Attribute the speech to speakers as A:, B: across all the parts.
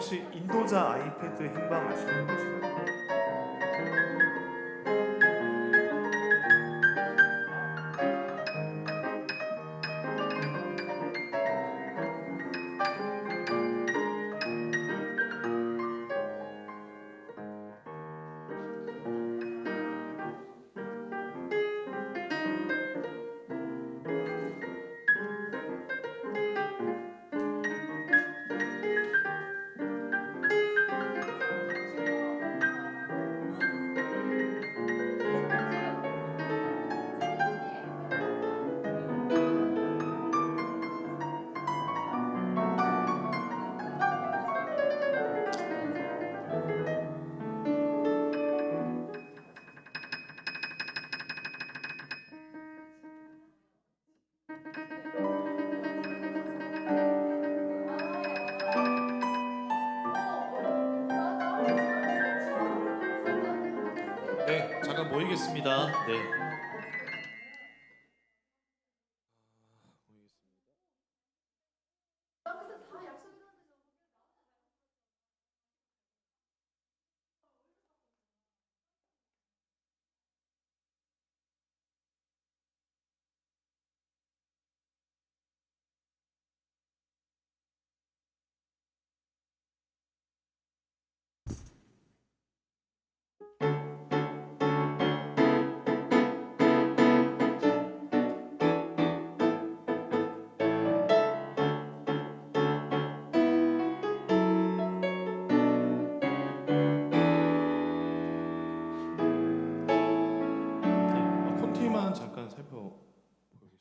A: 혹시 인도자 아이패드 행방 아시는 분 계시나요? 네, 잠깐 모이겠습니다. 네. 콘티만 잠깐 살펴보겠습니다.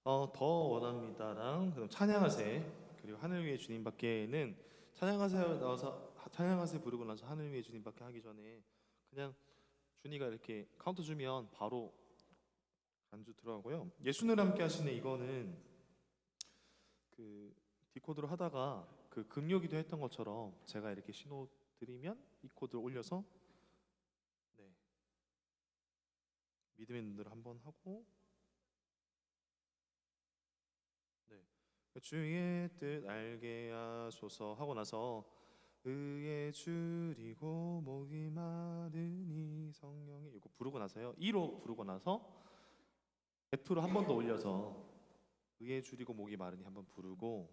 A: 더 원합니다랑 그럼 찬양하세 그리고 하늘 위의 주님밖에는 찬양하세 부르고 나서 하늘 위의 주님밖에 하기 전에 그냥 준이가 이렇게 카운터 주면 바로 안주 들어가고요. 예수를 함께 하시네 이거는 그 디코드로 하다가 그 금요기도 했던 것처럼 제가 이렇게 신호 드리면 이 코드를 올려서 네 믿음의 눈으로 한번 하고 네 주의 뜻 알게 하소서 하고 나서 의에 줄이고 목이 마르니 성령이 이거 부르고 나서요 2로 부르고 나서 F로 한 번 더 올려서 의에 줄이고 목이 마르니 한번 부르고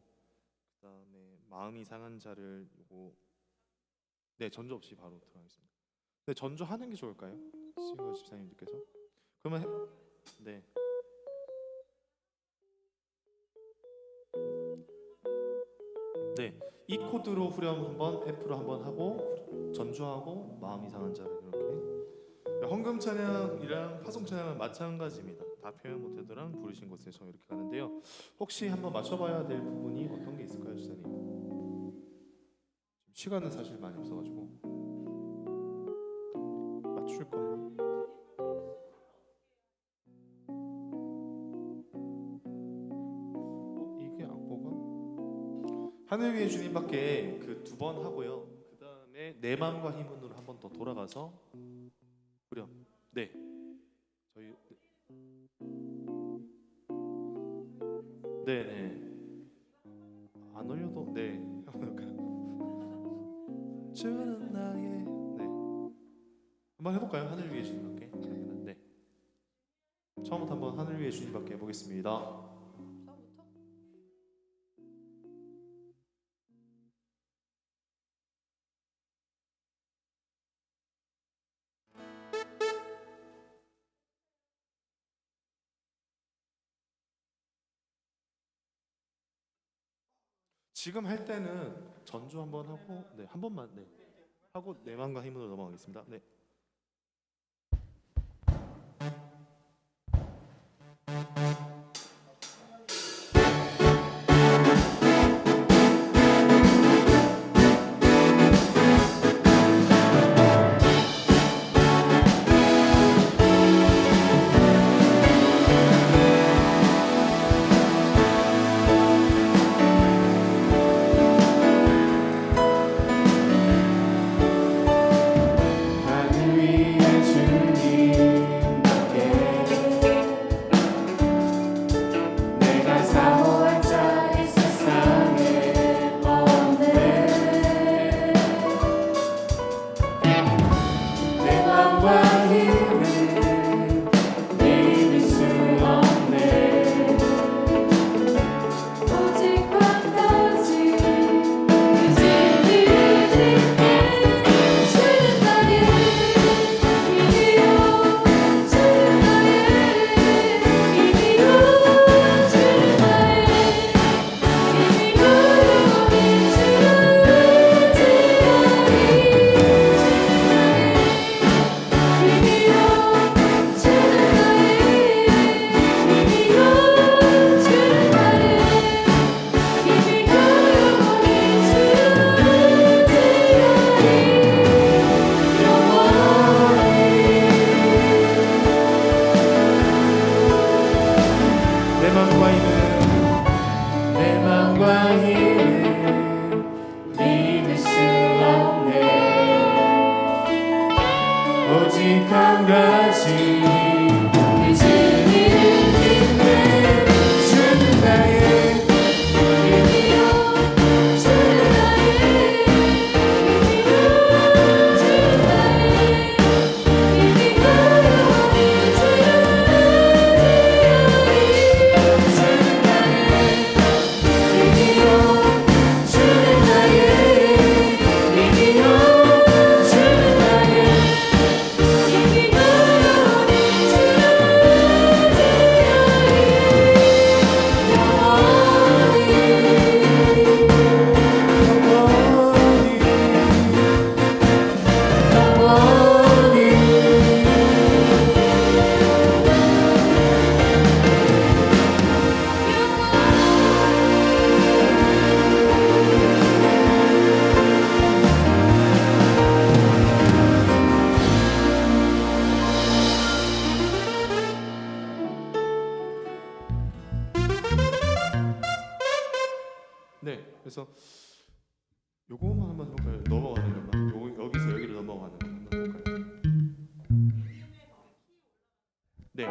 A: 그 다음에 마음이 상한 자를 요거 네 전주 없이 바로 들어가겠습니다. 네 전주 하는 게 좋을까요? 시거 집사님들께서 그러면 네. 네, 이 코드로 후렴 한번 F로 한번 하고 전주하고 마음 이상한 자를 이렇게 헌금 찬양이랑 파송 찬양은 마찬가지입니다. 다 표현 못하더랑 부르신 곳에서 이렇게 가는데요. 혹시 한번 맞춰봐야 될 부분이 어떤 게 있을까요, 주사님? 시간은 사실 많이 없어가지고 맞출 것만. 이게 악보가 하늘 위의 주님밖에 그 두 번 하고요. 그 다음에 내 마음과 힘으로 한 번 더 돌아가서 후렴. 네, 저희 네네 안 올려도 네 주는 나의 네 한번 해볼까요? 하늘 위의 주님밖에 네 처음부터 한번 하늘 위의 주님밖에 해보겠습니다. 지금 할 때는 전주 한번 하고 네 한 번만 네 하고 내 마음과 힘으로 넘어가겠습니다. 네. 하늘 요거만 한번 해볼까요? 넘어가는 것만. 여기서 여기로 넘어가는 거 한번 해볼까요? 네.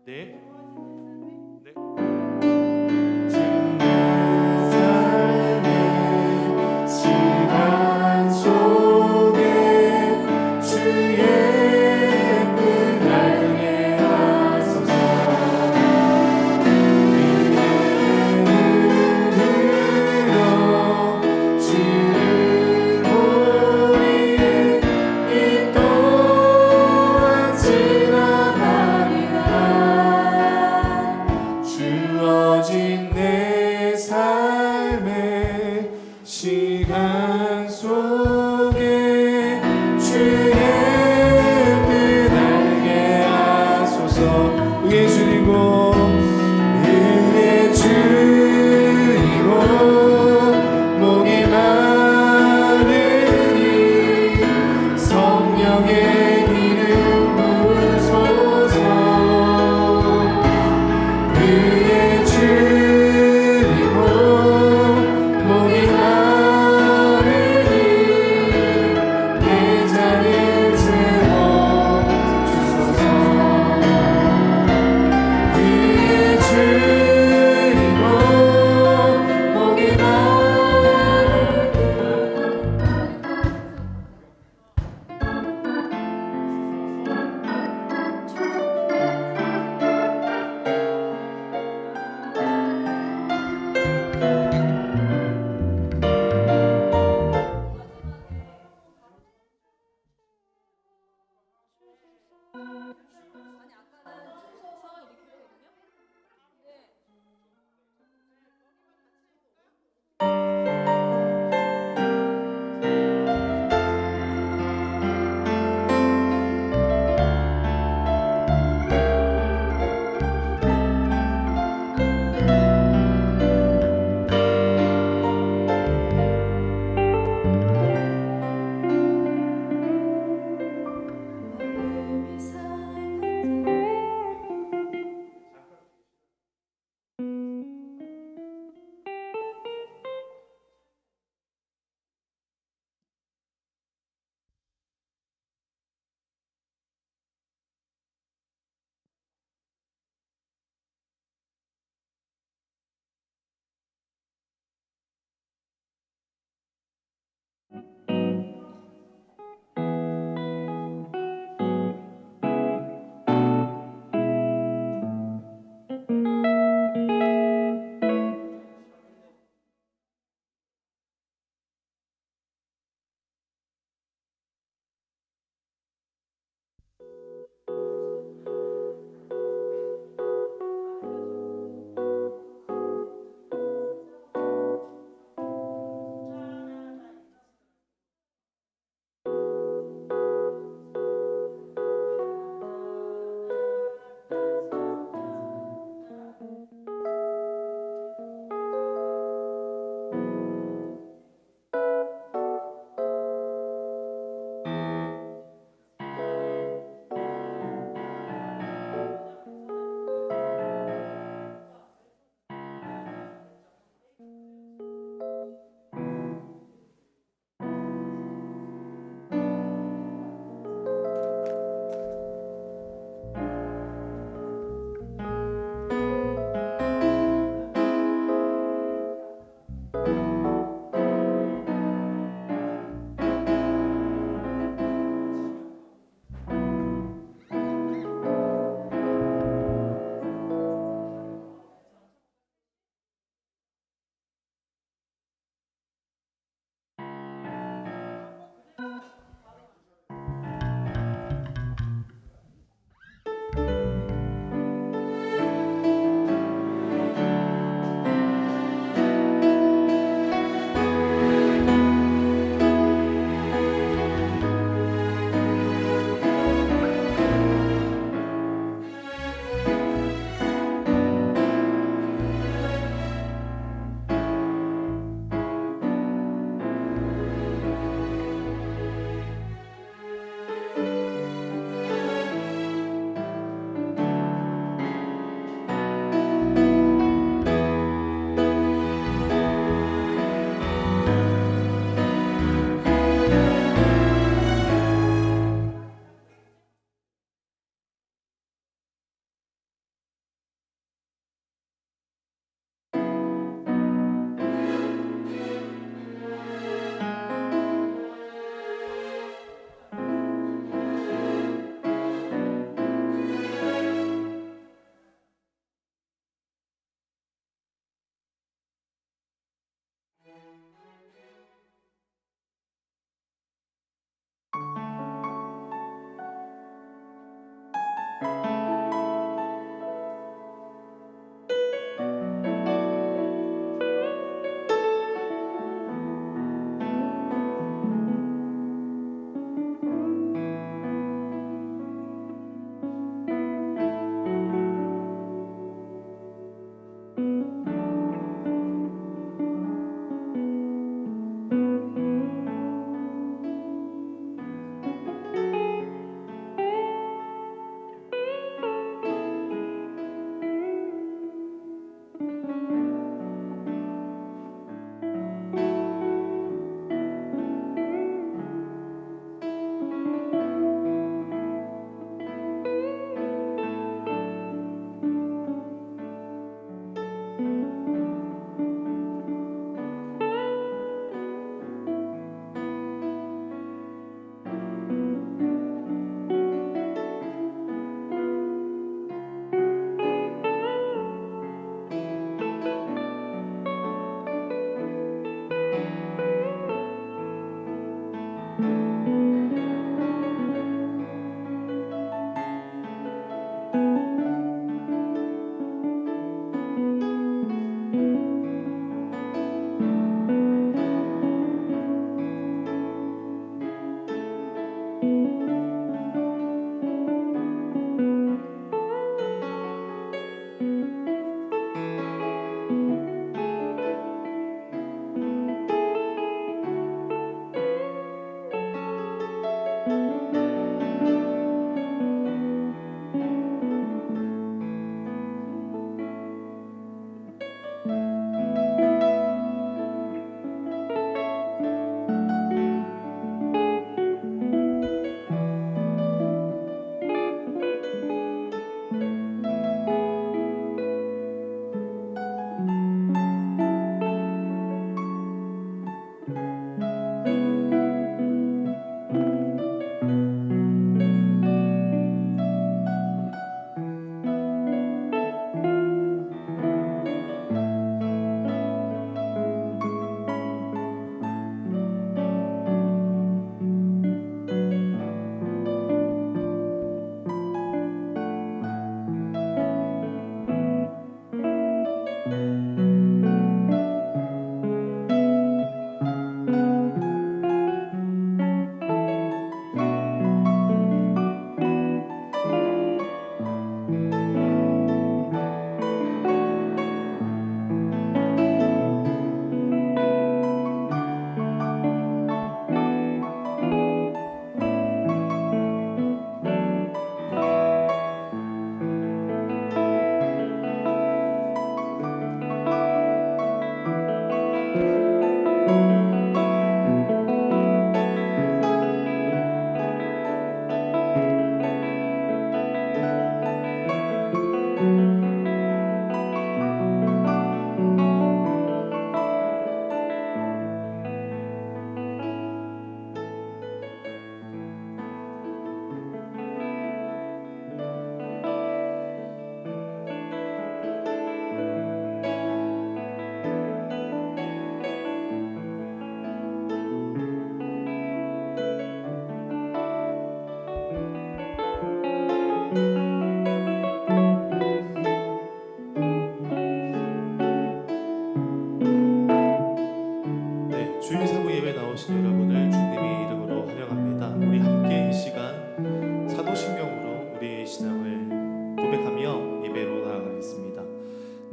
A: 네. 네. 시간 속에 주의 뜻 알게 하소서. 주를 보니 이 또한 지나가리라. 주어진 내 삶의 시간 속에 주의 뜻 알게 하소서. 의에 주리고 의에 주리고 목이 마르니 성령의 기름 부으소서. 의에 주리고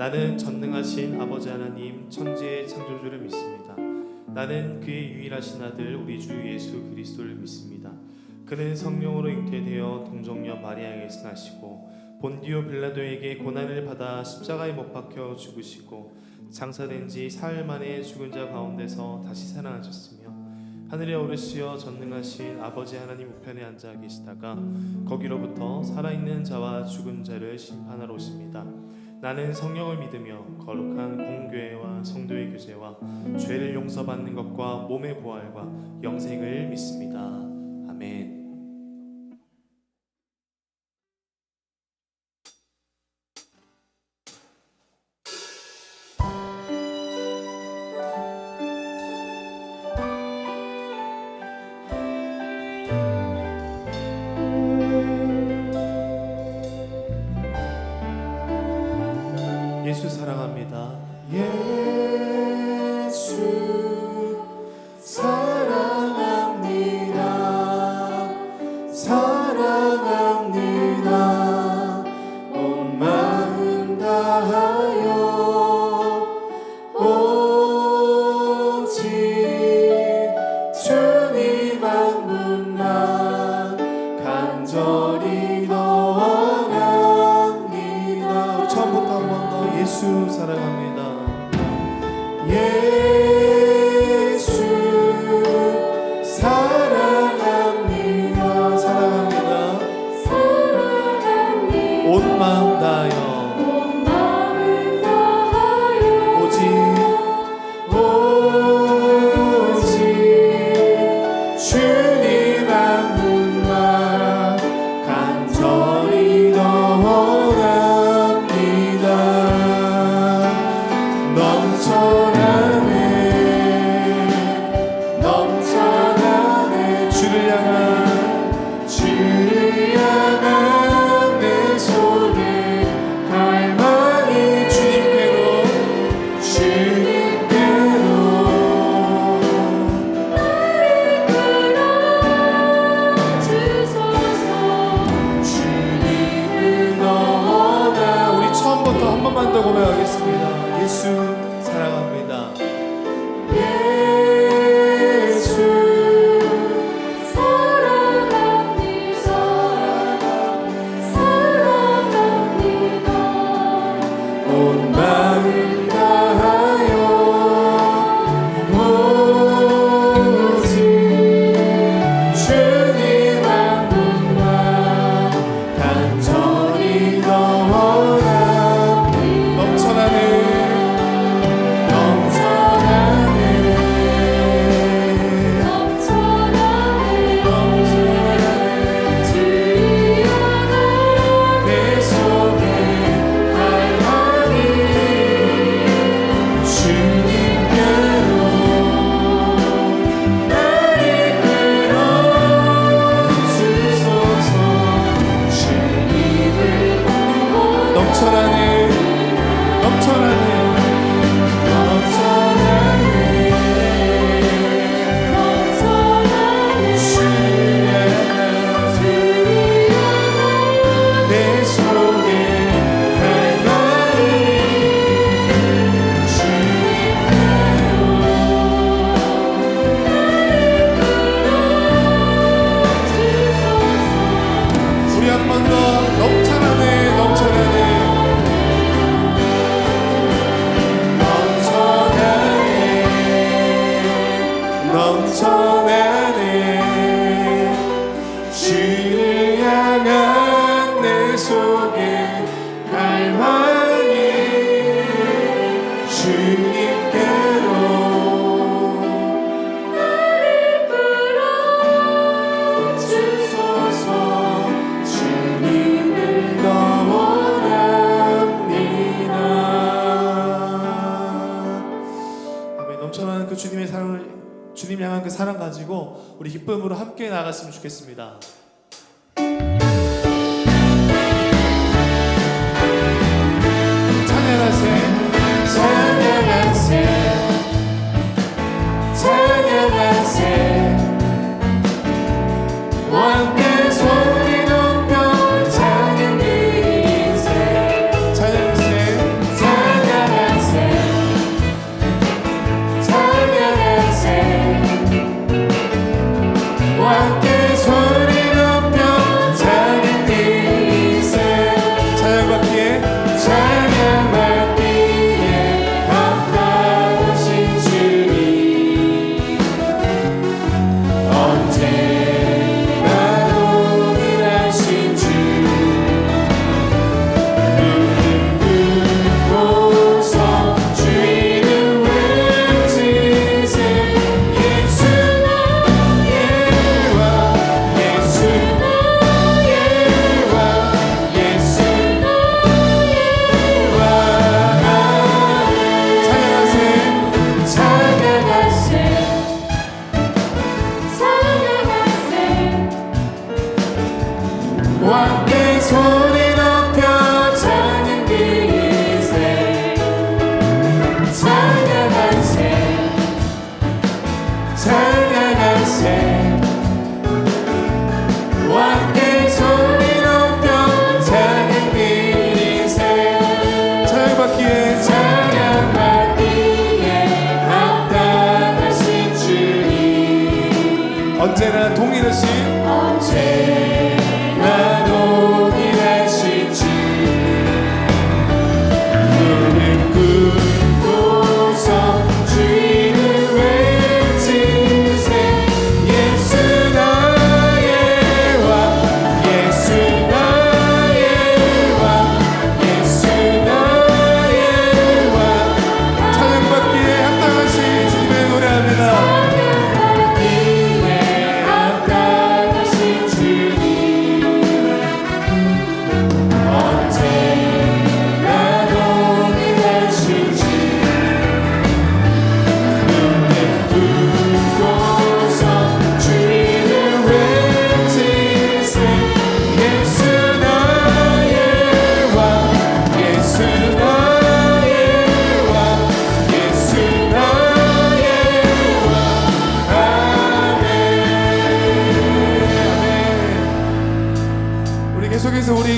A: 나는 전능하신 아버지 하나님 천지의 창조주를 믿습니다. 나는 그의 유일하신 아들 우리 주 예수 그리스도를 믿습니다. 그는 성령으로 잉태되어 동정녀 마리아에게서 나시고 본디오 빌라도에게 고난을 받아 십자가에 못 박혀 죽으시고 장사된 지 사흘 만에 죽은 자 가운데서 다시 살아나셨으며 하늘에 오르시어 전능하신 아버지 하나님 우편에 앉아 계시다가 거기로부터 살아있는 자와 죽은 자를 심판하러 오십니다. 나는 성령을 믿으며 거룩한 공교회와 성도의 교제와 죄를 용서받는 것과 몸의 부활과 영생을 믿습니다. 아멘. 예수 사랑합니다.
B: 예수 사랑합니다. 사랑합니다. 온 마음 다하여 오직 주님 한 분만 간절히 원합니다.
A: 처음부터 한 번 더 예수 사랑합니다.
B: 예수 사랑합니다.
A: 사랑합니다.
B: 사랑합니다.
A: 온 마음 다하여
B: 온 마음 다하여
A: 오직
B: 주님 한 분만 간절히 더 원합니다. 넘쳐나네
A: 주를 향한
B: 내 속에 갈망이 주님께로 나를 끌어주소서. 주님을 너무나
A: 우리 처음부터 한 번만 더 고백하겠습니다. 예수 사랑합니다.
B: 예수 사랑합니다. 사랑합니다. 온 마음 다하여 오직 주님 한 분만 간절히 더 원합니다.
A: 넘쳐나네
B: 내 속에 갈망이 주님께로 나를 끌어주소서. 주님을
A: 넘쳐나네 넘쳐나네
B: 내 속에 갈망이
A: 우리 한 번 더 넘쳐나네 넘쳐나네
B: 넘쳐나네 주를 향한 내 속에 갈망이 주님께로 나를 끌어주소서. 주님을 더 원합니다.
A: 아멘. 넘쳐나는 그 주님의 사랑을 주님 향한 그 사랑 가지고 우리 기쁨으로 함께 나갔으면 좋겠습니다. 찬양하세
B: 찬양하세 찬양하세 왕께 소리 높여 찬양 드리세.
A: 찬양하세
B: 찬양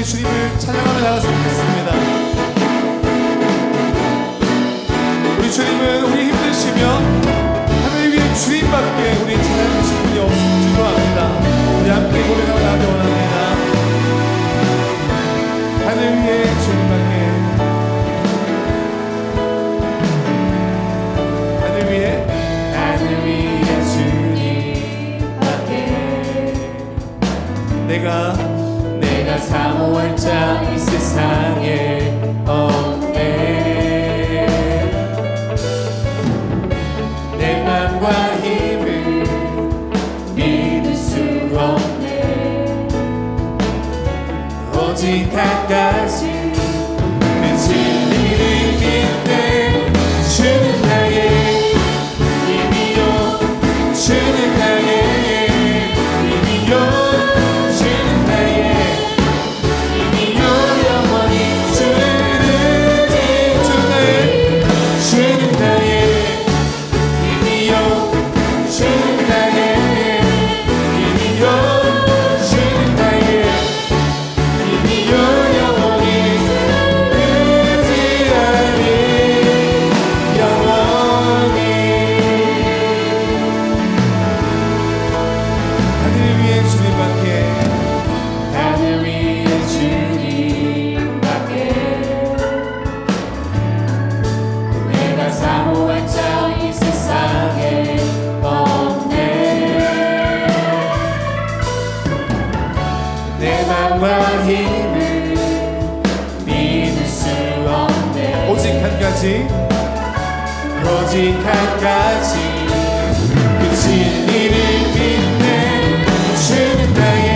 A: 주님을 찬양하며 나갔으면 좋겠습니다. 우리 주님은 우리 힘드시며 하늘 위에 주님밖에 우리 찬양하실 분이 없음을 주도합니다. 우리 함께 고백하고 나가기 원합니다. 하늘 위에 주님밖에, 하늘 위에
B: 주님밖에
A: 내가
B: 사모할 자 이 세상에 없네. 내 맘과 힘을 믿을 수 없네. 오직 한 가지 그 진리를 믿네. 주는 나의 힘이요, 주는 나의 힘이요, 주는 나의 힘이요, 영원히 주는 나의, 주는 나의 힘이요, 주는 나의 힘이요, 주는 나의 힘이요, 영원히 끊지 않는 영원히.
A: 하늘 위에 주님밖에,
B: 하늘 위에 주님밖에 내가 사모할 자 이 세상에 없네. 내 맘과 힘을 믿을 수 없네.
A: 오직 한 가지,
B: 오직 한 가지 그 진리를 믿네. 주는 나의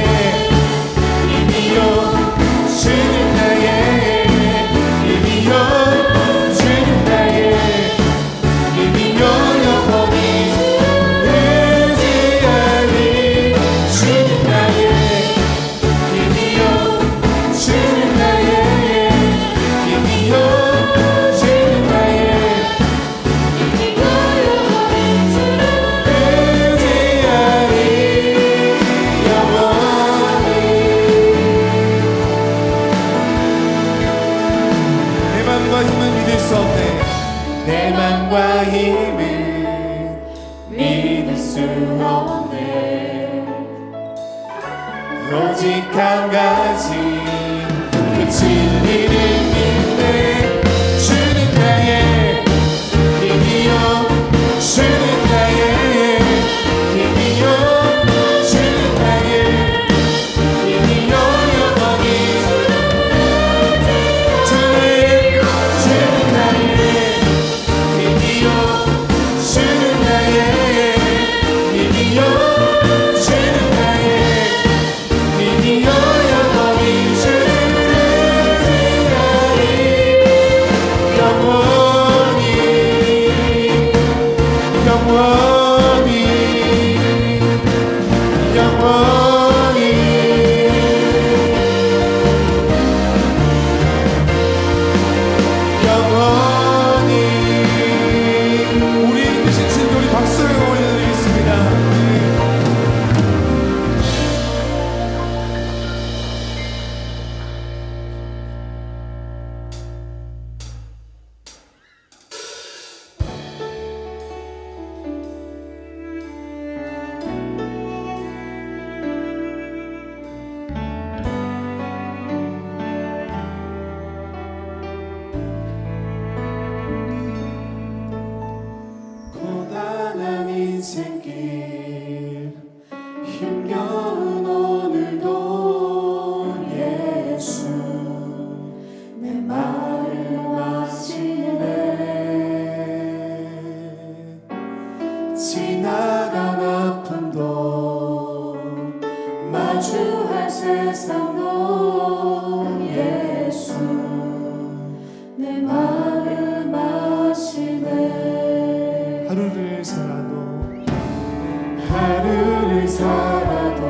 B: 힘이요, 주는 나의 힘이요, 주는 나의 힘이요, 영원히 되지 않는 주는 나의 힘이요, 주는 나의 힘이요, 주는 나의 힘이요, 영원히 되지 않는 영원히.
A: 내 맘과 힘은 믿을 수 없네.
B: 내 맘과 힘을 믿을 수 없네. 오직 한 가지 그 진리를 믿네. 주는 나의 힘이요, 주는 나의 힘이요, 주는 나의 힘이요, 영원히 주는 나의 힘이요, 주는 나의 힘이요, 주는 나의 힘이요, 영원히 주는 나의 영원히 영원히 영원히 영원히.
A: 우리 힘드신 주님, 우리 박수를 올려드리겠습니다.
B: 고단한 인생길 힘겨운 오늘도 예수 내 마음 아시네. 지나간 아픔도 마주할 세상도 예수 내 마음 아시네.
A: 하루를 살아도
B: 하루를 살아도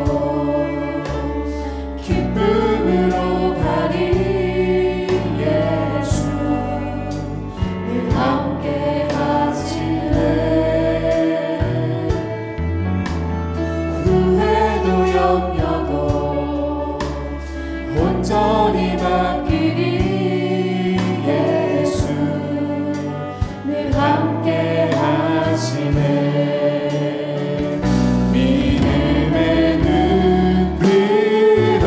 B: 기쁨으로 가리 예수 늘 함께 하시네. 후회도 염려도 온전히
A: 믿음의 눈 들어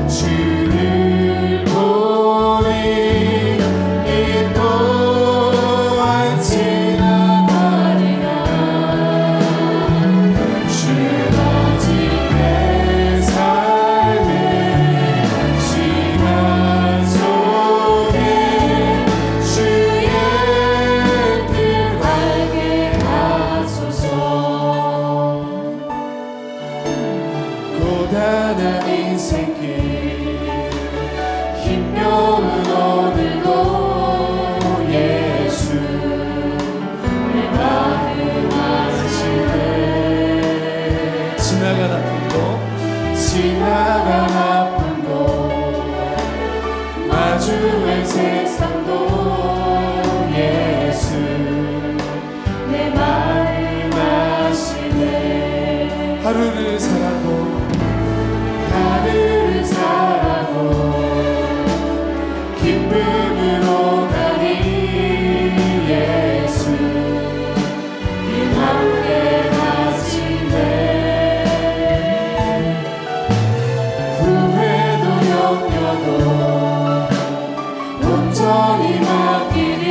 A: 주를 보니 이 또한 지나가리라. 주는 오직 내 삶의 시간 속에 주의 뜻 알게 하소서. 고단한 인생길 힘겨운 오늘도 예수 내 마음 아시네. 지나간 아픔도 마주할 세상도 예수 내 마음 아시네. 하루를 살아도 기쁨으로 가니 예수 늘 함께 하시네. 후회도 염려도 온전히 맡기니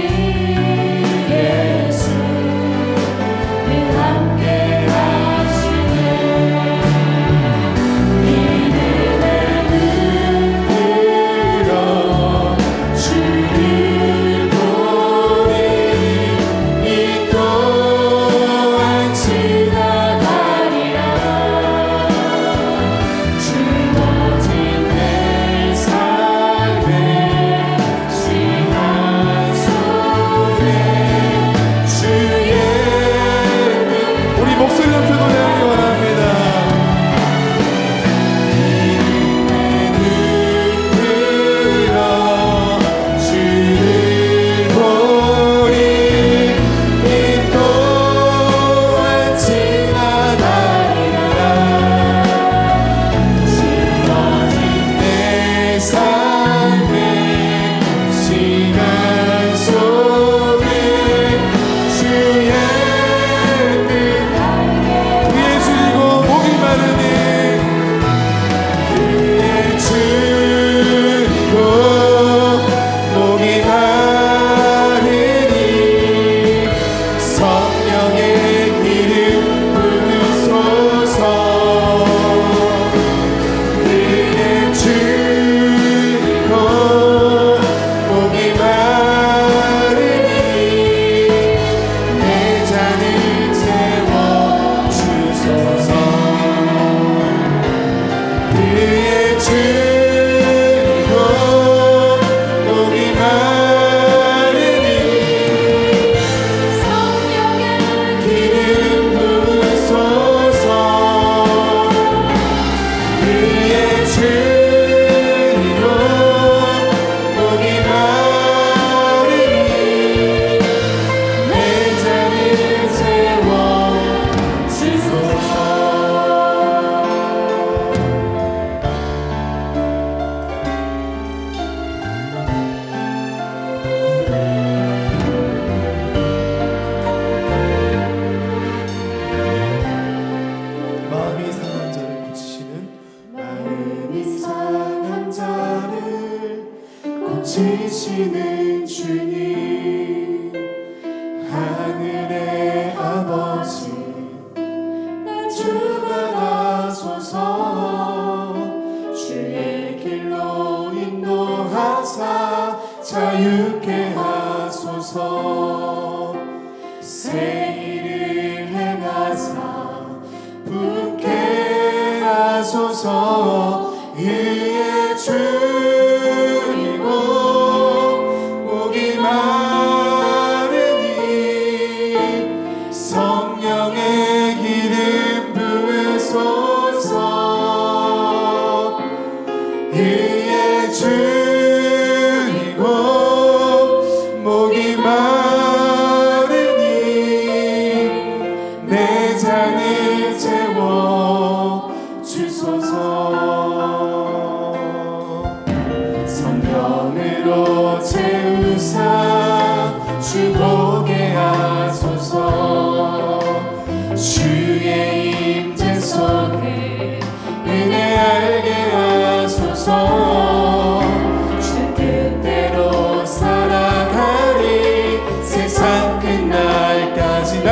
A: 예수 늘 함께 하시네. 믿음의 눈 들어 주를 보니 이 또한 지나가리라. 주어진 내 삶의 시간 속에 주의 뜻 우리 목소리 높여 노래하기 원합니다. 믿음의 눈 들어 주를 보니 이 또한 지나가리라. 주어진 내 삶의 시간 속에 주의 뜻 그의 줄이고 목이 마르니 그의 줄이고 목이 마르니 성령의 기름 부으소서. 그의 줄이고 목이 마르니 내 잔을 채워 주소서. 그의 줄이고 목이 마르니 성령의 기름 부으소서. 그의 줄이고 목이 마르니 내 잔을 채워 주소서. 마음이 상한 자를 고치시는 마음이 상한 자를 고치시는 주님 하늘의 아버지 나 주관하소서. 주의 길로 인도하사 자유케 하소서. 새 일을 행하사 분케 하소서. 의의 줄이고 목이 마르니 성령의 기름 부으소서. 의의 줄이고 목이 마르니 내 잔을 채워 주소서.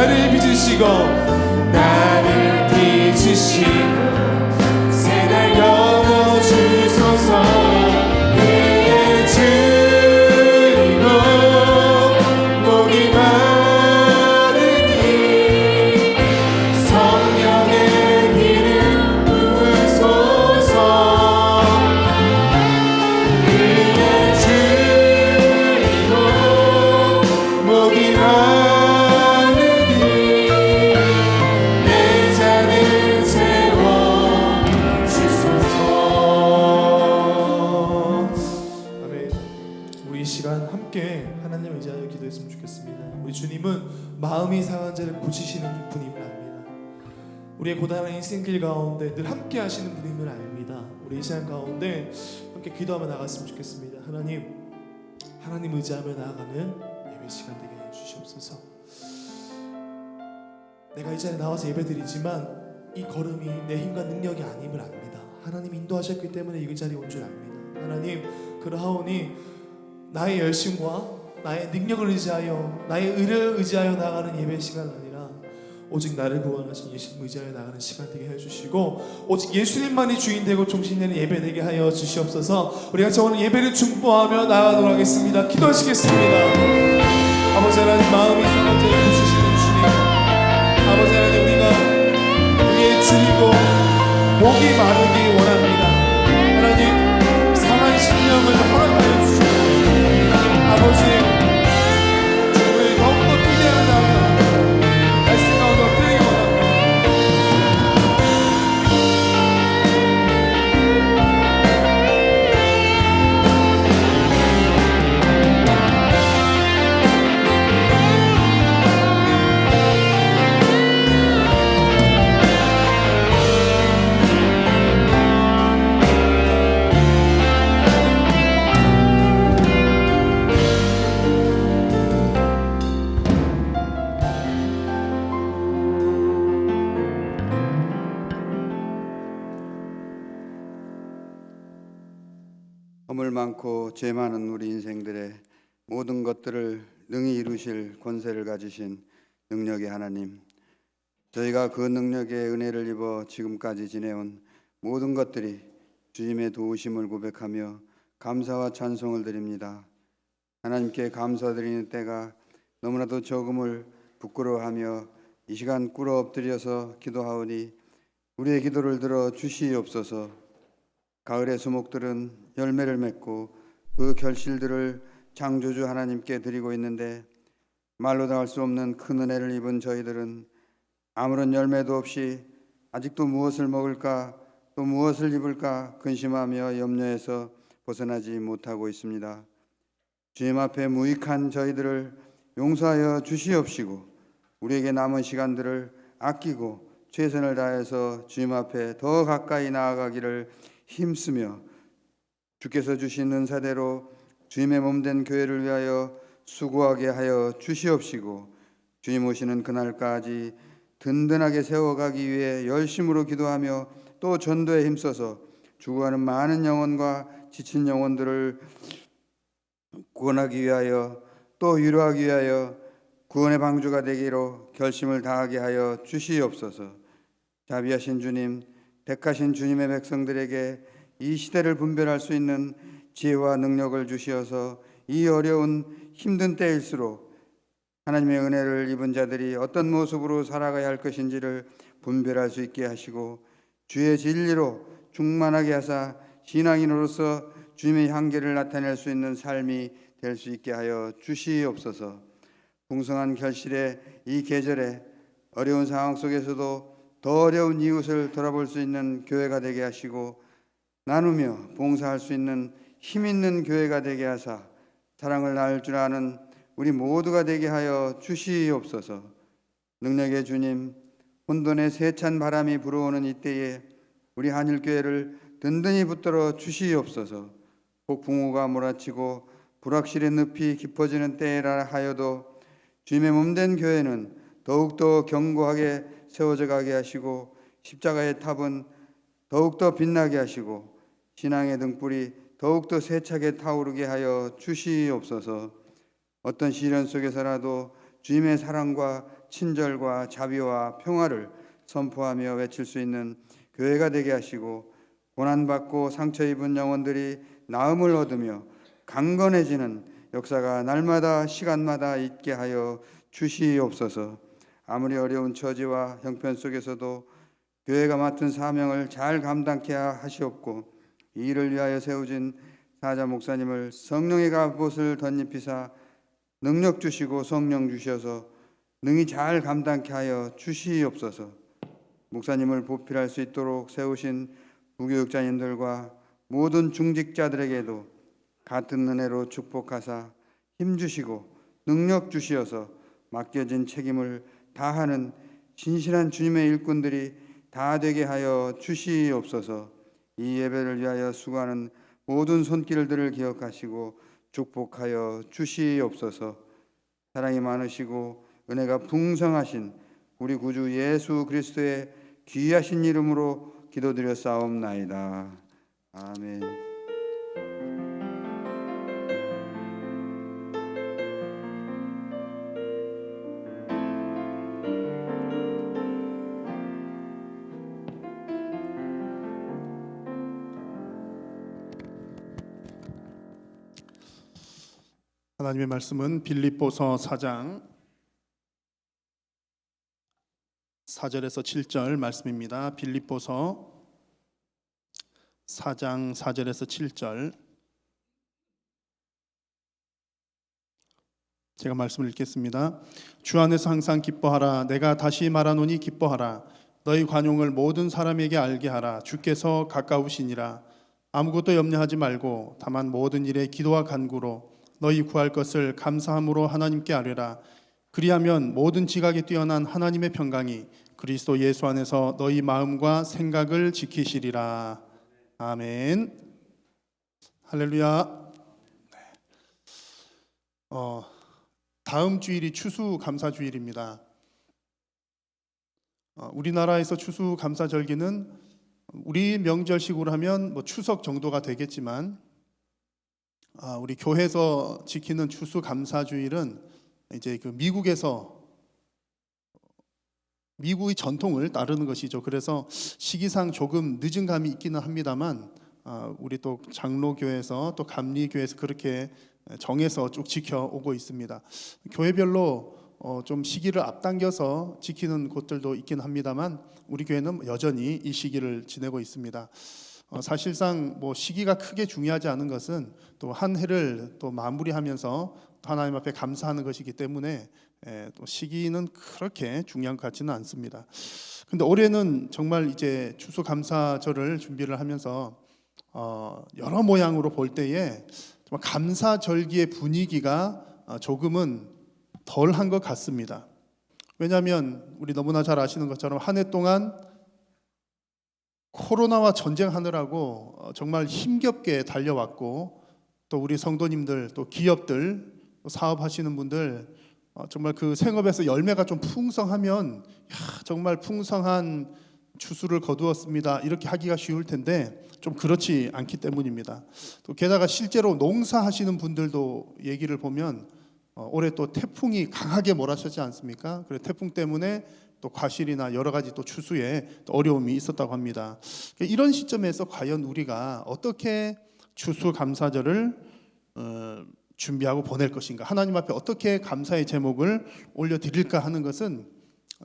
C: 나를 빚으시고 나를 빚으시고 새날 열어주소서. 그의 주이고 목이 마르니 성령의 기름 부으소서. 그의 주이고 목이 마르니 내 잔을 채워주소서. 아멘. 우리 이 시간 함께 하나님을 의지하여 기도했으면 좋겠습니다. 우리 주님은 마음이 상한 자를 고치시는 분임을 압니다. 우리의 고단한 인생길 가운데 늘 함께 하시는 분임을 압니다. 우리 이 시간 가운데 함께 기도하며 나갔으면 좋겠습니다. 하나님 의지하며 나아가는 예배 시간 되게 해주시옵소서. 내가 이 자리에 나와서 예배드리지만 이 걸음이 내 힘과 능력이 아님을 압니다. 하나님 인도하셨기 때문에 이 자리에 온 줄 압니다. 하나님 그러하오니 나의 열심과 나의 능력을 의지하여 나의 의를 의지하여 나가는 예배 시간 아니라 오직 나를 구원하신 예수님 의지하여 나가는 시간 되게 해주시고 오직 예수님만이 주인 되고 중심 되는 예배 되게 하여 주시옵소서. 우리가 오늘 예배를 중보하며 나아가도록 하겠습니다. 기도하시겠습니다. 아버지 하나님 마음이 상한 자를 고치시는 주님, 아버지 하나님 우리가 우리의 주이고 목이 마르기 원합니다. 하나님 상한 심령을 허락하여 주시옵소서. 아버지 주를 더욱더 기대하며 나아가 말씀 가운데 엎드리기 원합니다.
D: 허물 많고 죄 많은 우리 인생들의 모든 것들을 능히 이루실 권세를 가지신 능력의 하나님, 저희가 그 능력의 은혜를 입어 지금까지 지내온 모든 것들이 주님의 도우심을 고백하며 감사와 찬송을 드립니다. 하나님께 감사드리는 때가 너무나도 적음을 부끄러워하며 이 시간 꿇어 엎드려서 기도하오니 우리의 기도를 들어 주시옵소서. 가을의 수목들은 열매를 맺고 그 결실들을 창조주 하나님께 드리고 있는데 말로 다 할 수 없는 큰 은혜를 입은 저희들은 아무런 열매도 없이 아직도 무엇을 먹을까 또 무엇을 입을까 근심하며 염려해서 벗어나지 못하고 있습니다. 주님 앞에 무익한 저희들을 용서하여 주시옵시고 우리에게 남은 시간들을 아끼고 최선을 다해서 주님 앞에 더 가까이 나아가기를 힘쓰며 주께서 주신 은사대로 주님의 몸된 교회를 위하여 수고하게 하여 주시옵시고 주님 오시는 그날까지 든든하게 세워가기 위해 열심으로 기도하며 또 전도에 힘써서 죽어가는 많은 영혼과 지친 영혼들을 구원하기 위하여 또 위로하기 위하여 구원의 방주가 되기로 결심을 다하게 하여 주시옵소서. 자비하신 주님, 택하신 주님의 백성들에게 이 시대를 분별할 수 있는 지혜와 능력을 주시어서 이 어려운 힘든 때일수록 하나님의 은혜를 입은 자들이 어떤 모습으로 살아가야 할 것인지를 분별할 수 있게 하시고 주의 진리로 충만하게 하사 신앙인으로서 주님의 향기를 나타낼 수 있는 삶이 될 수 있게 하여 주시옵소서. 풍성한 결실의 이 계절에 어려운 상황 속에서도 더 어려운 이웃을 돌아볼 수 있는 교회가 되게 하시고 나누며 봉사할 수 있는 힘 있는 교회가 되게 하사 사랑을 나눌 줄 아는 우리 모두가 되게 하여 주시옵소서. 능력의 주님, 혼돈의 세찬 바람이 불어오는 이때에 우리 한일교회를 든든히 붙들어 주시옵소서. 폭풍우가 몰아치고 불확실의 늪이 깊어지는 때라 하여도 주님의 몸된 교회는 더욱더 견고하게 세워져 가게 하시고 십자가의 탑은 더욱더 빛나게 하시고 신앙의 등불이 더욱더 세차게 타오르게 하여 주시옵소서. 어떤 시련 속에서라도 주님의 사랑과 친절과 자비와 평화를 선포하며 외칠 수 있는 교회가 되게 하시고 고난받고 상처 입은 영혼들이 나음을 얻으며 강건해지는 역사가 날마다 시간마다 있게 하여 주시옵소서. 아무리 어려운 처지와 형편 속에서도 교회가 맡은 사명을 잘 감당케 하시옵고 이 일을 위하여 세우진 사자 목사님을 성령의 갑옷을 덧입히사 능력 주시고 성령 주셔서 능히 잘 감당케 하여 주시옵소서. 목사님을 보필할 수 있도록 세우신 부교육자님들과 모든 중직자들에게도 같은 은혜로 축복하사 힘 주시고 능력 주시어서 맡겨진 책임을 다하는 진실한 주님의 일꾼들이 다 되게 하여 주시옵소서. 이 예배를 위하여 수고하는 모든 손길들을 기억하시고 축복하여 주시옵소서. 사랑이 많으시고 은혜가 풍성하신 우리 구주 예수 그리스도의 귀하신 이름으로 기도드려 싸움나이다. 아멘.
E: 하나님의 말씀은 빌립보서 4장 4절에서 7절 말씀입니다. 빌립보서 4장 4절에서 7절 제가 말씀을 읽겠습니다. 주 안에서 항상 기뻐하라. 내가 다시 말하노니 기뻐하라. 너희 관용을 모든 사람에게 알게 하라. 주께서 가까우시니라. 아무것도 염려하지 말고 다만 모든 일에 기도와 간구로 너희 구할 것을 감사함으로 하나님께 아뢰라. 그리하면 모든 지각에 뛰어난 하나님의 평강이 그리스도 예수 안에서 너희 마음과 생각을 지키시리라. 아멘. 할렐루야. 다음 주일이 추수감사주일입니다. 우리나라에서 추수감사절기는 우리 명절식으로 하면 추석 정도가 되겠지만 우리 교회에서 지키는 추수감사주일은 이제 그 미국의 전통을 따르는 것이죠. 그래서 시기상 조금 늦은 감이 있기는 합니다만 우리 또 장로교회에서 또 감리교회에서 그렇게 정해서 쭉 지켜오고 있습니다. 교회별로 좀 시기를 앞당겨서 지키는 곳들도 있긴 합니다만 우리 교회는 여전히 이 시기를 지내고 있습니다. 사실상 시기가 크게 중요하지 않은 것은 또 한 해를 또 마무리하면서 하나님 앞에 감사하는 것이기 때문에 또 시기는 그렇게 중요한 것 같지는 않습니다. 근데 올해는 정말 이제 추수감사절을 준비를 하면서 여러 모양으로 볼 때에 정말 감사절기의 분위기가 조금은 덜한 것 같습니다. 왜냐하면 우리 너무나 잘 아시는 것처럼 한 해 동안 코로나와 전쟁하느라고 정말 힘겹게 달려왔고 또 우리 성도님들 또 기업들 또 사업하시는 분들 정말 그 생업에서 열매가 좀 풍성하면 정말 풍성한 추수를 거두었습니다 이렇게 하기가 쉬울 텐데 좀 그렇지 않기 때문입니다. 또 게다가 실제로 농사하시는 분들도 얘기를 보면 올해 또 태풍이 강하게 몰아쳤지 않습니까? 그래 태풍 때문에 또 과실이나 여러 가지 또 추수에 또 어려움이 있었다고 합니다. 이런 시점에서 과연 우리가 어떻게 추수감사절을 준비하고 보낼 것인가, 하나님 앞에 어떻게 감사의 제목을 올려드릴까 하는 것은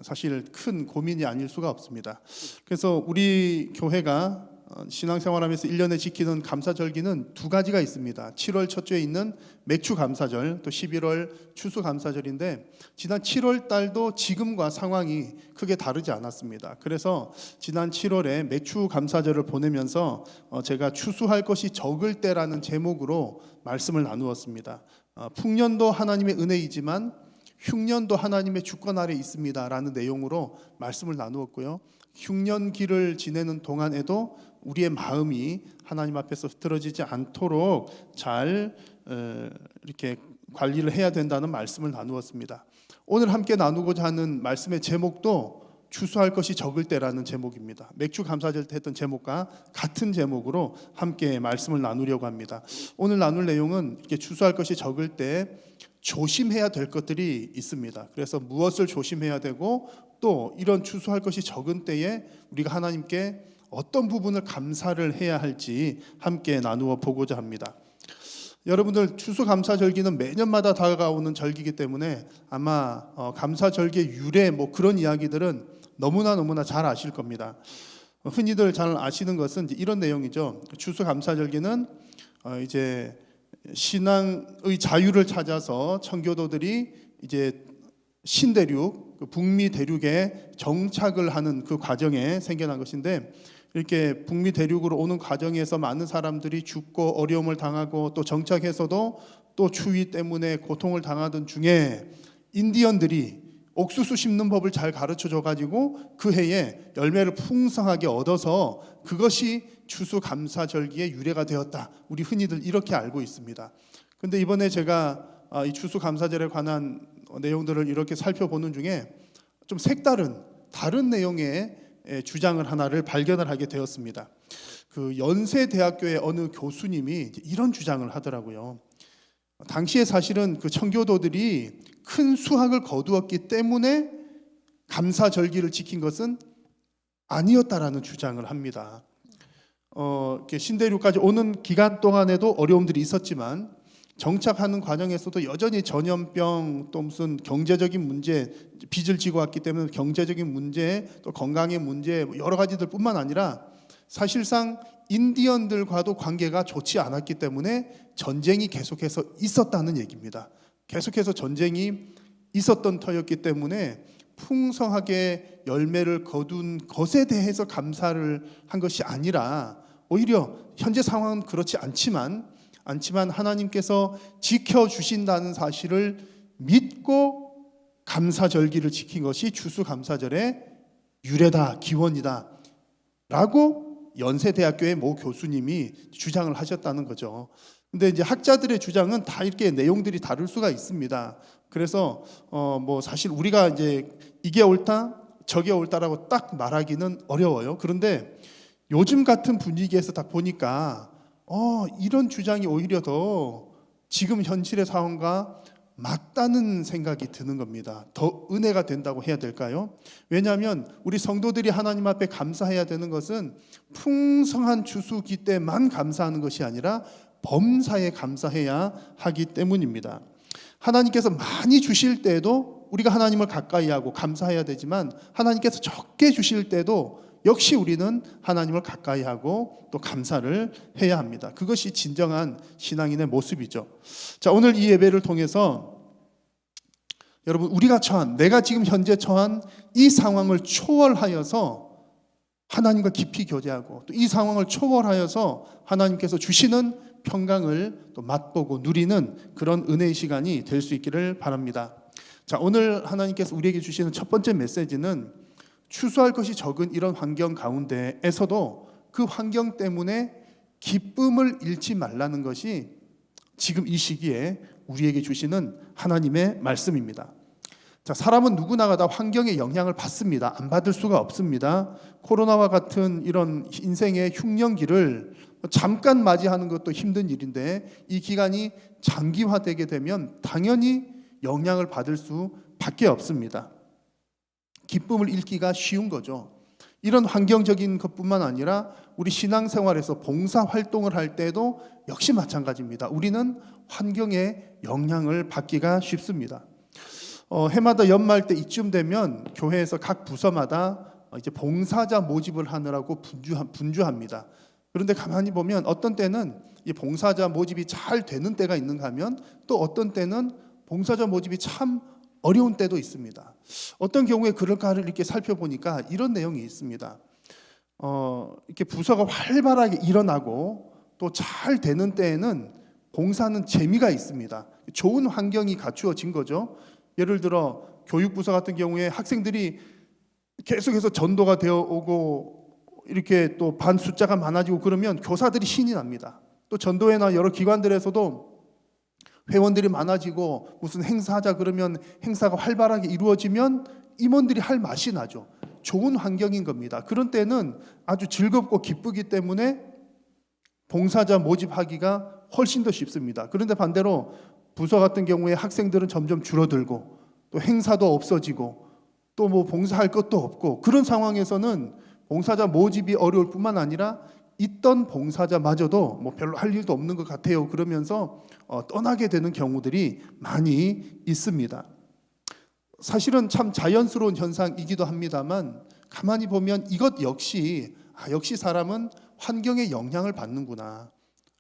E: 사실 큰 고민이 아닐 수가 없습니다. 그래서 우리 교회가 신앙생활하면서 1년에 지키는 감사절기는 두 가지가 있습니다. 7월 첫 주에 있는 맥추감사절, 또 11월 추수감사절인데 지난 7월 달도 지금과 상황이 크게 다르지 않았습니다. 그래서 지난 7월에 맥추감사절을 보내면서 제가 추수할 것이 적을 때라는 제목으로 말씀을 나누었습니다. 풍년도 하나님의 은혜이지만 흉년도 하나님의 주권 아래 있습니다 라는 내용으로 말씀을 나누었고요. 흉년기를 지내는 동안에도 우리의 마음이 하나님 앞에서 흐트러지지 않도록 잘 이렇게 관리를 해야 된다는 말씀을 나누었습니다. 오늘 함께 나누고자 하는 말씀의 제목도 추수할 것이 적을 때라는 제목입니다. 맥주 감사절 때 했던 제목과 같은 제목으로 함께 말씀을 나누려고 합니다. 오늘 나눌 내용은 이렇게 추수할 것이 적을 때 조심해야 될 것들이 있습니다. 그래서 무엇을 조심해야 되고 또 이런 추수할 것이 적은 때에 우리가 하나님께 어떤 부분을 감사를 해야 할지 함께 나누어 보고자 합니다. 여러분들 추수감사절기는 매년마다 다가오는 절기이기 때문에 아마 감사절기의 유래 뭐 그런 이야기들은 너무나 잘 아실 겁니다. 흔히들 잘 아시는 것은 이제 이런 내용이죠. 추수감사절기는 이제 신앙의 자유를 찾아서 청교도들이 이제 신대륙, 북미 대륙에 정착을 하는 그 과정에 생겨난 것인데, 이렇게 북미 대륙으로 오는 과정에서 많은 사람들이 죽고 어려움을 당하고 또 정착해서도 또 추위 때문에 고통을 당하던 중에 인디언들이 옥수수 심는 법을 잘 가르쳐 줘가지고 그 해에 열매를 풍성하게 얻어서 그것이 추수감사절기의 유래가 되었다. 우리 흔히들 이렇게 알고 있습니다. 근데 이번에 제가 이 추수감사절에 관한 내용들을 이렇게 살펴보는 중에 좀 색다른 다른 내용의 주장을 하나를 발견을 하게 되었습니다. 그 연세대학교의 어느 교수님이 이런 주장을 하더라고요. 당시에 사실은 그 청교도들이 큰 수확을 거두었기 때문에 감사절기를 지킨 것은 아니었다라는 주장을 합니다. 이렇게 신대륙까지 오는 기간 동안에도 어려움들이 있었지만 정착하는 과정에서도 여전히 전염병 또 무슨 경제적인 문제, 빚을 지고 왔기 때문에 경제적인 문제 또 건강의 문제 여러 가지들 뿐만 아니라 사실상 인디언들과도 관계가 좋지 않았기 때문에 전쟁이 계속해서 있었다는 얘기입니다. 계속해서 전쟁이 있었던 터였기 때문에 풍성하게 열매를 거둔 것에 대해서 감사를 한 것이 아니라 오히려 현재 상황은 그렇지 않지만 하나님께서 지켜주신다는 사실을 믿고 감사절기를 지킨 것이 추수감사절의 유래다, 기원이다 라고 연세대학교의 모 교수님이 주장을 하셨다는 거죠. 근데 이제 학자들의 주장은 다 이렇게 내용들이 다를 수가 있습니다. 그래서 뭐 사실 우리가 이제 이게 옳다, 저게 옳다라고 딱 말하기는 어려워요. 그런데 요즘 같은 분위기에서 딱 보니까 이런 주장이 오히려 더 지금 현실의 상황과 맞다는 생각이 드는 겁니다. 더 은혜가 된다고 해야 될까요? 왜냐하면 우리 성도들이 하나님 앞에 감사해야 되는 것은 풍성한 추수기 때만 감사하는 것이 아니라 범사에 감사해야 하기 때문입니다. 하나님께서 많이 주실 때에도 우리가 하나님을 가까이 하고 감사해야 되지만 하나님께서 적게 주실 때도 역시 우리는 하나님을 가까이 하고 또 감사를 해야 합니다. 그것이 진정한 신앙인의 모습이죠. 자, 오늘 이 예배를 통해서 여러분 우리가 내가 지금 현재 처한 이 상황을 초월하여서 하나님과 깊이 교제하고 또 이 상황을 초월하여서 하나님께서 주시는 평강을 또 맛보고 누리는 그런 은혜의 시간이 될 수 있기를 바랍니다. 자, 오늘 하나님께서 우리에게 주시는 첫 번째 메시지는 추수할 것이 적은 이런 환경 가운데에서도 그 환경 때문에 기쁨을 잃지 말라는 것이 지금 이 시기에 우리에게 주시는 하나님의 말씀입니다. 자, 사람은 누구나가 다 환경의 영향을 받습니다. 안 받을 수가 없습니다. 코로나와 같은 이런 인생의 흉년기를 잠깐 맞이하는 것도 힘든 일인데 이 기간이 장기화되게 되면 당연히 영향을 받을 수밖에 없습니다. 기쁨을 잃기가 쉬운 거죠. 이런 환경적인 것뿐만 아니라 우리 신앙생활에서 봉사활동을 할 때도 역시 마찬가지입니다. 우리는 환경의 영향을 받기가 쉽습니다. 해마다 연말 때 이쯤 되면 교회에서 각 부서마다 이제 봉사자 모집을 하느라고 분주합니다. 그런데 가만히 보면 어떤 때는 이 봉사자 모집이 잘 되는 때가 있는가 하면 또 어떤 때는 봉사자 모집이 참 어려운 때도 있습니다. 어떤 경우에 그럴까를 이렇게 살펴보니까 이런 내용이 있습니다. 이렇게 부서가 활발하게 일어나고 또 잘 되는 때에는 봉사는 재미가 있습니다. 좋은 환경이 갖추어진 거죠. 예를 들어 교육부서 같은 경우에 학생들이 계속해서 전도가 되어 오고 이렇게 또 반 숫자가 많아지고 그러면 교사들이 신이 납니다. 또 전도회나 여러 기관들에서도 회원들이 많아지고 무슨 행사하자 그러면 행사가 활발하게 이루어지면 임원들이 할 맛이 나죠. 좋은 환경인 겁니다. 그런 때는 아주 즐겁고 기쁘기 때문에 봉사자 모집하기가 훨씬 더 쉽습니다. 그런데 반대로 부서 같은 경우에 학생들은 점점 줄어들고 또 행사도 없어지고 또 뭐 봉사할 것도 없고 그런 상황에서는 봉사자 모집이 어려울 뿐만 아니라 있던 봉사자마저도 뭐 별로 할 일도 없는 것 같아요. 그러면서 떠나게 되는 경우들이 많이 있습니다. 사실은 참 자연스러운 현상이기도 합니다만 가만히 보면 이것 역시 역시 사람은 환경에 영향을 받는구나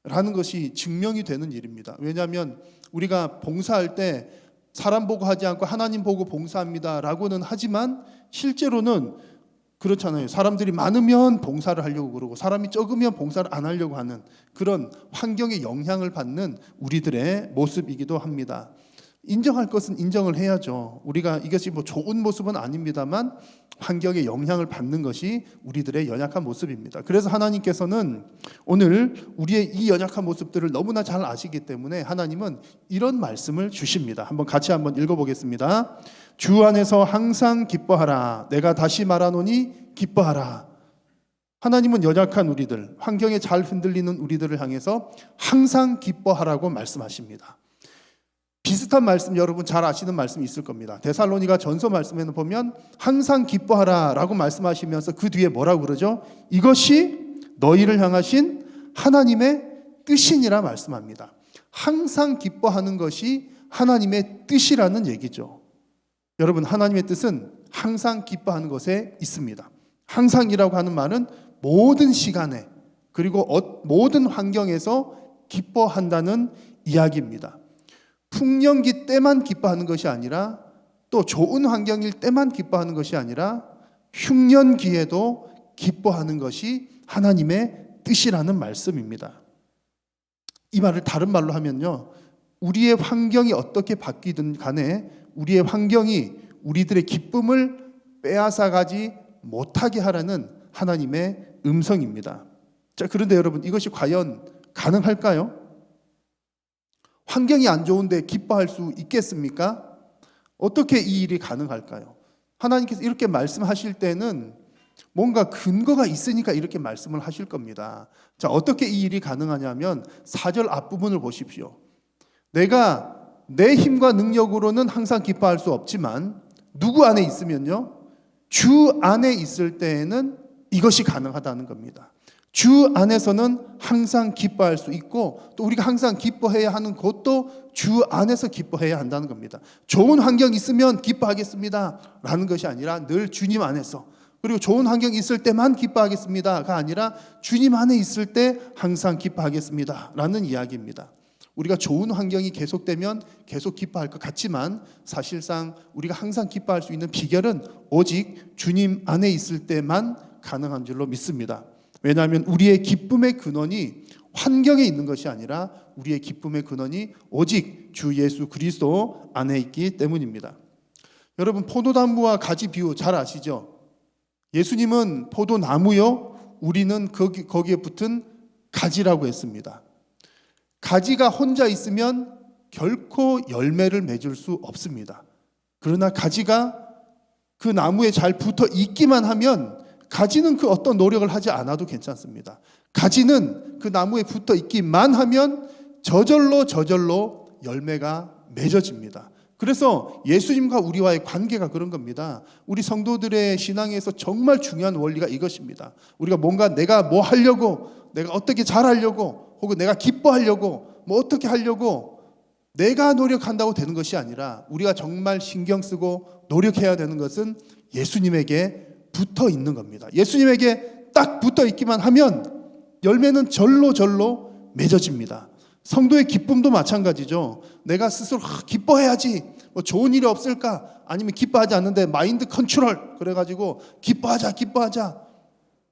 E: 라는 것이 증명이 되는 일입니다. 왜냐하면 우리가 봉사할 때 사람 보고 하지 않고 하나님 보고 봉사합니다 라고는 하지만 실제로는 그렇잖아요. 사람들이 많으면 봉사를 하려고 그러고 사람이 적으면 봉사를 안 하려고 하는 그런 환경에 영향을 받는 우리들의 모습이기도 합니다. 인정할 것은 인정을 해야죠. 우리가 이것이 뭐 좋은 모습은 아닙니다만 환경에 영향을 받는 것이 우리들의 연약한 모습입니다. 그래서 하나님께서는 오늘 우리의 이 연약한 모습들을 너무나 잘 아시기 때문에 하나님은 이런 말씀을 주십니다. 같이 한번 읽어보겠습니다. 주 안에서 항상 기뻐하라. 내가 다시 말하노니 기뻐하라. 하나님은 연약한 우리들, 환경에 잘 흔들리는 우리들을 향해서 항상 기뻐하라고 말씀하십니다. 비슷한 말씀 여러분 잘 아시는 말씀이 있을 겁니다. 데살로니가 전서 말씀에는 보면 항상 기뻐하라 라고 말씀하시면서 그 뒤에 뭐라고 그러죠? 이것이 너희를 향하신 하나님의 뜻이니라 말씀합니다. 항상 기뻐하는 것이 하나님의 뜻이라는 얘기죠. 여러분 하나님의 뜻은 항상 기뻐하는 것에 있습니다. 항상이라고 하는 말은 모든 시간에 그리고 모든 환경에서 기뻐한다는 이야기입니다. 풍년기 때만 기뻐하는 것이 아니라 또 좋은 환경일 때만 기뻐하는 것이 아니라 흉년기에도 기뻐하는 것이 하나님의 뜻이라는 말씀입니다. 이 말을 다른 말로 하면요, 우리의 환경이 어떻게 바뀌든 간에 우리의 환경이 우리들의 기쁨을 빼앗아가지 못하게 하라는 하나님의 음성입니다. 자, 그런데 여러분 이것이 과연 가능할까요? 환경이 안 좋은데 기뻐할 수 있겠습니까? 어떻게 이 일이 가능할까요? 하나님께서 이렇게 말씀하실 때는 뭔가 근거가 있으니까 이렇게 말씀을 하실 겁니다. 자, 어떻게 이 일이 가능하냐면 4절 앞부분을 보십시오. 내가 내 힘과 능력으로는 항상 기뻐할 수 없지만 누구 안에 있으면요? 주 안에 있을 때에는 이것이 가능하다는 겁니다. 주 안에서는 항상 기뻐할 수 있고 또 우리가 항상 기뻐해야 하는 것도 주 안에서 기뻐해야 한다는 겁니다. 좋은 환경이 있으면 기뻐하겠습니다 라는 것이 아니라 늘 주님 안에서, 그리고 좋은 환경이 있을 때만 기뻐하겠습니다가 아니라 주님 안에 있을 때 항상 기뻐하겠습니다 라는 이야기입니다. 우리가 좋은 환경이 계속되면 계속 기뻐할 것 같지만 사실상 우리가 항상 기뻐할 수 있는 비결은 오직 주님 안에 있을 때만 가능한 줄로 믿습니다. 왜냐하면 우리의 기쁨의 근원이 환경에 있는 것이 아니라 우리의 기쁨의 근원이 오직 주 예수 그리스도 안에 있기 때문입니다. 여러분 포도나무와 가지 비유 잘 아시죠? 예수님은 포도나무요, 우리는 거기에 붙은 가지라고 했습니다. 가지가 혼자 있으면 결코 열매를 맺을 수 없습니다. 그러나 가지가 그 나무에 잘 붙어 있기만 하면 가지는 그 어떤 노력을 하지 않아도 괜찮습니다. 가지는 그 나무에 붙어 있기만 하면 저절로 열매가 맺어집니다. 그래서 예수님과 우리와의 관계가 그런 겁니다. 우리 성도들의 신앙에서 정말 중요한 원리가 이것입니다. 우리가 뭔가 내가 뭐 하려고, 내가 어떻게 잘하려고, 혹은 내가 기뻐하려고, 뭐 어떻게 하려고 내가 노력한다고 되는 것이 아니라 우리가 정말 신경 쓰고 노력해야 되는 것은 예수님에게 붙어 있는 겁니다. 예수님에게 딱 붙어 있기만 하면 열매는 절로 맺어집니다. 성도의 기쁨도 마찬가지죠. 내가 스스로 기뻐해야지, 뭐 좋은 일이 없을까, 아니면 기뻐하지 않는데 마인드 컨트롤 그래가지고 기뻐하자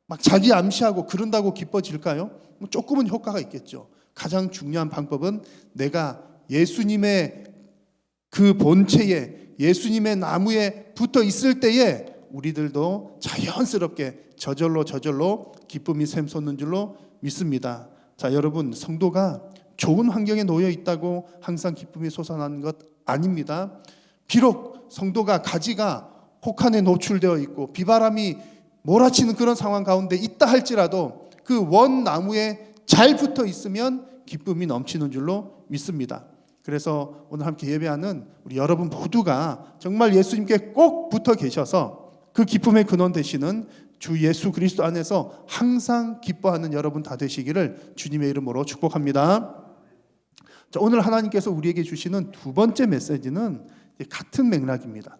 E: 막 자기 암시하고 그런다고 기뻐질까요? 뭐 조금은 효과가 있겠죠. 가장 중요한 방법은 내가 예수님의 그 본체에, 예수님의 나무에 붙어 있을 때에 우리들도 자연스럽게 저절로 기쁨이 샘솟는 줄로 믿습니다. 자, 여러분 성도가 좋은 환경에 놓여 있다고 항상 기쁨이 솟아나는 것 아닙니다. 비록 성도가 가지가 혹한에 노출되어 있고 비바람이 몰아치는 그런 상황 가운데 있다 할지라도 그 원 나무에 잘 붙어 있으면 기쁨이 넘치는 줄로 믿습니다. 그래서 오늘 함께 예배하는 우리 여러분 모두가 정말 예수님께 꼭 붙어 계셔서 그 기쁨의 근원 되시는 주 예수 그리스도 안에서 항상 기뻐하는 여러분 다 되시기를 주님의 이름으로 축복합니다. 자, 오늘 하나님께서 우리에게 주시는 두 번째 메시지는 같은 맥락입니다.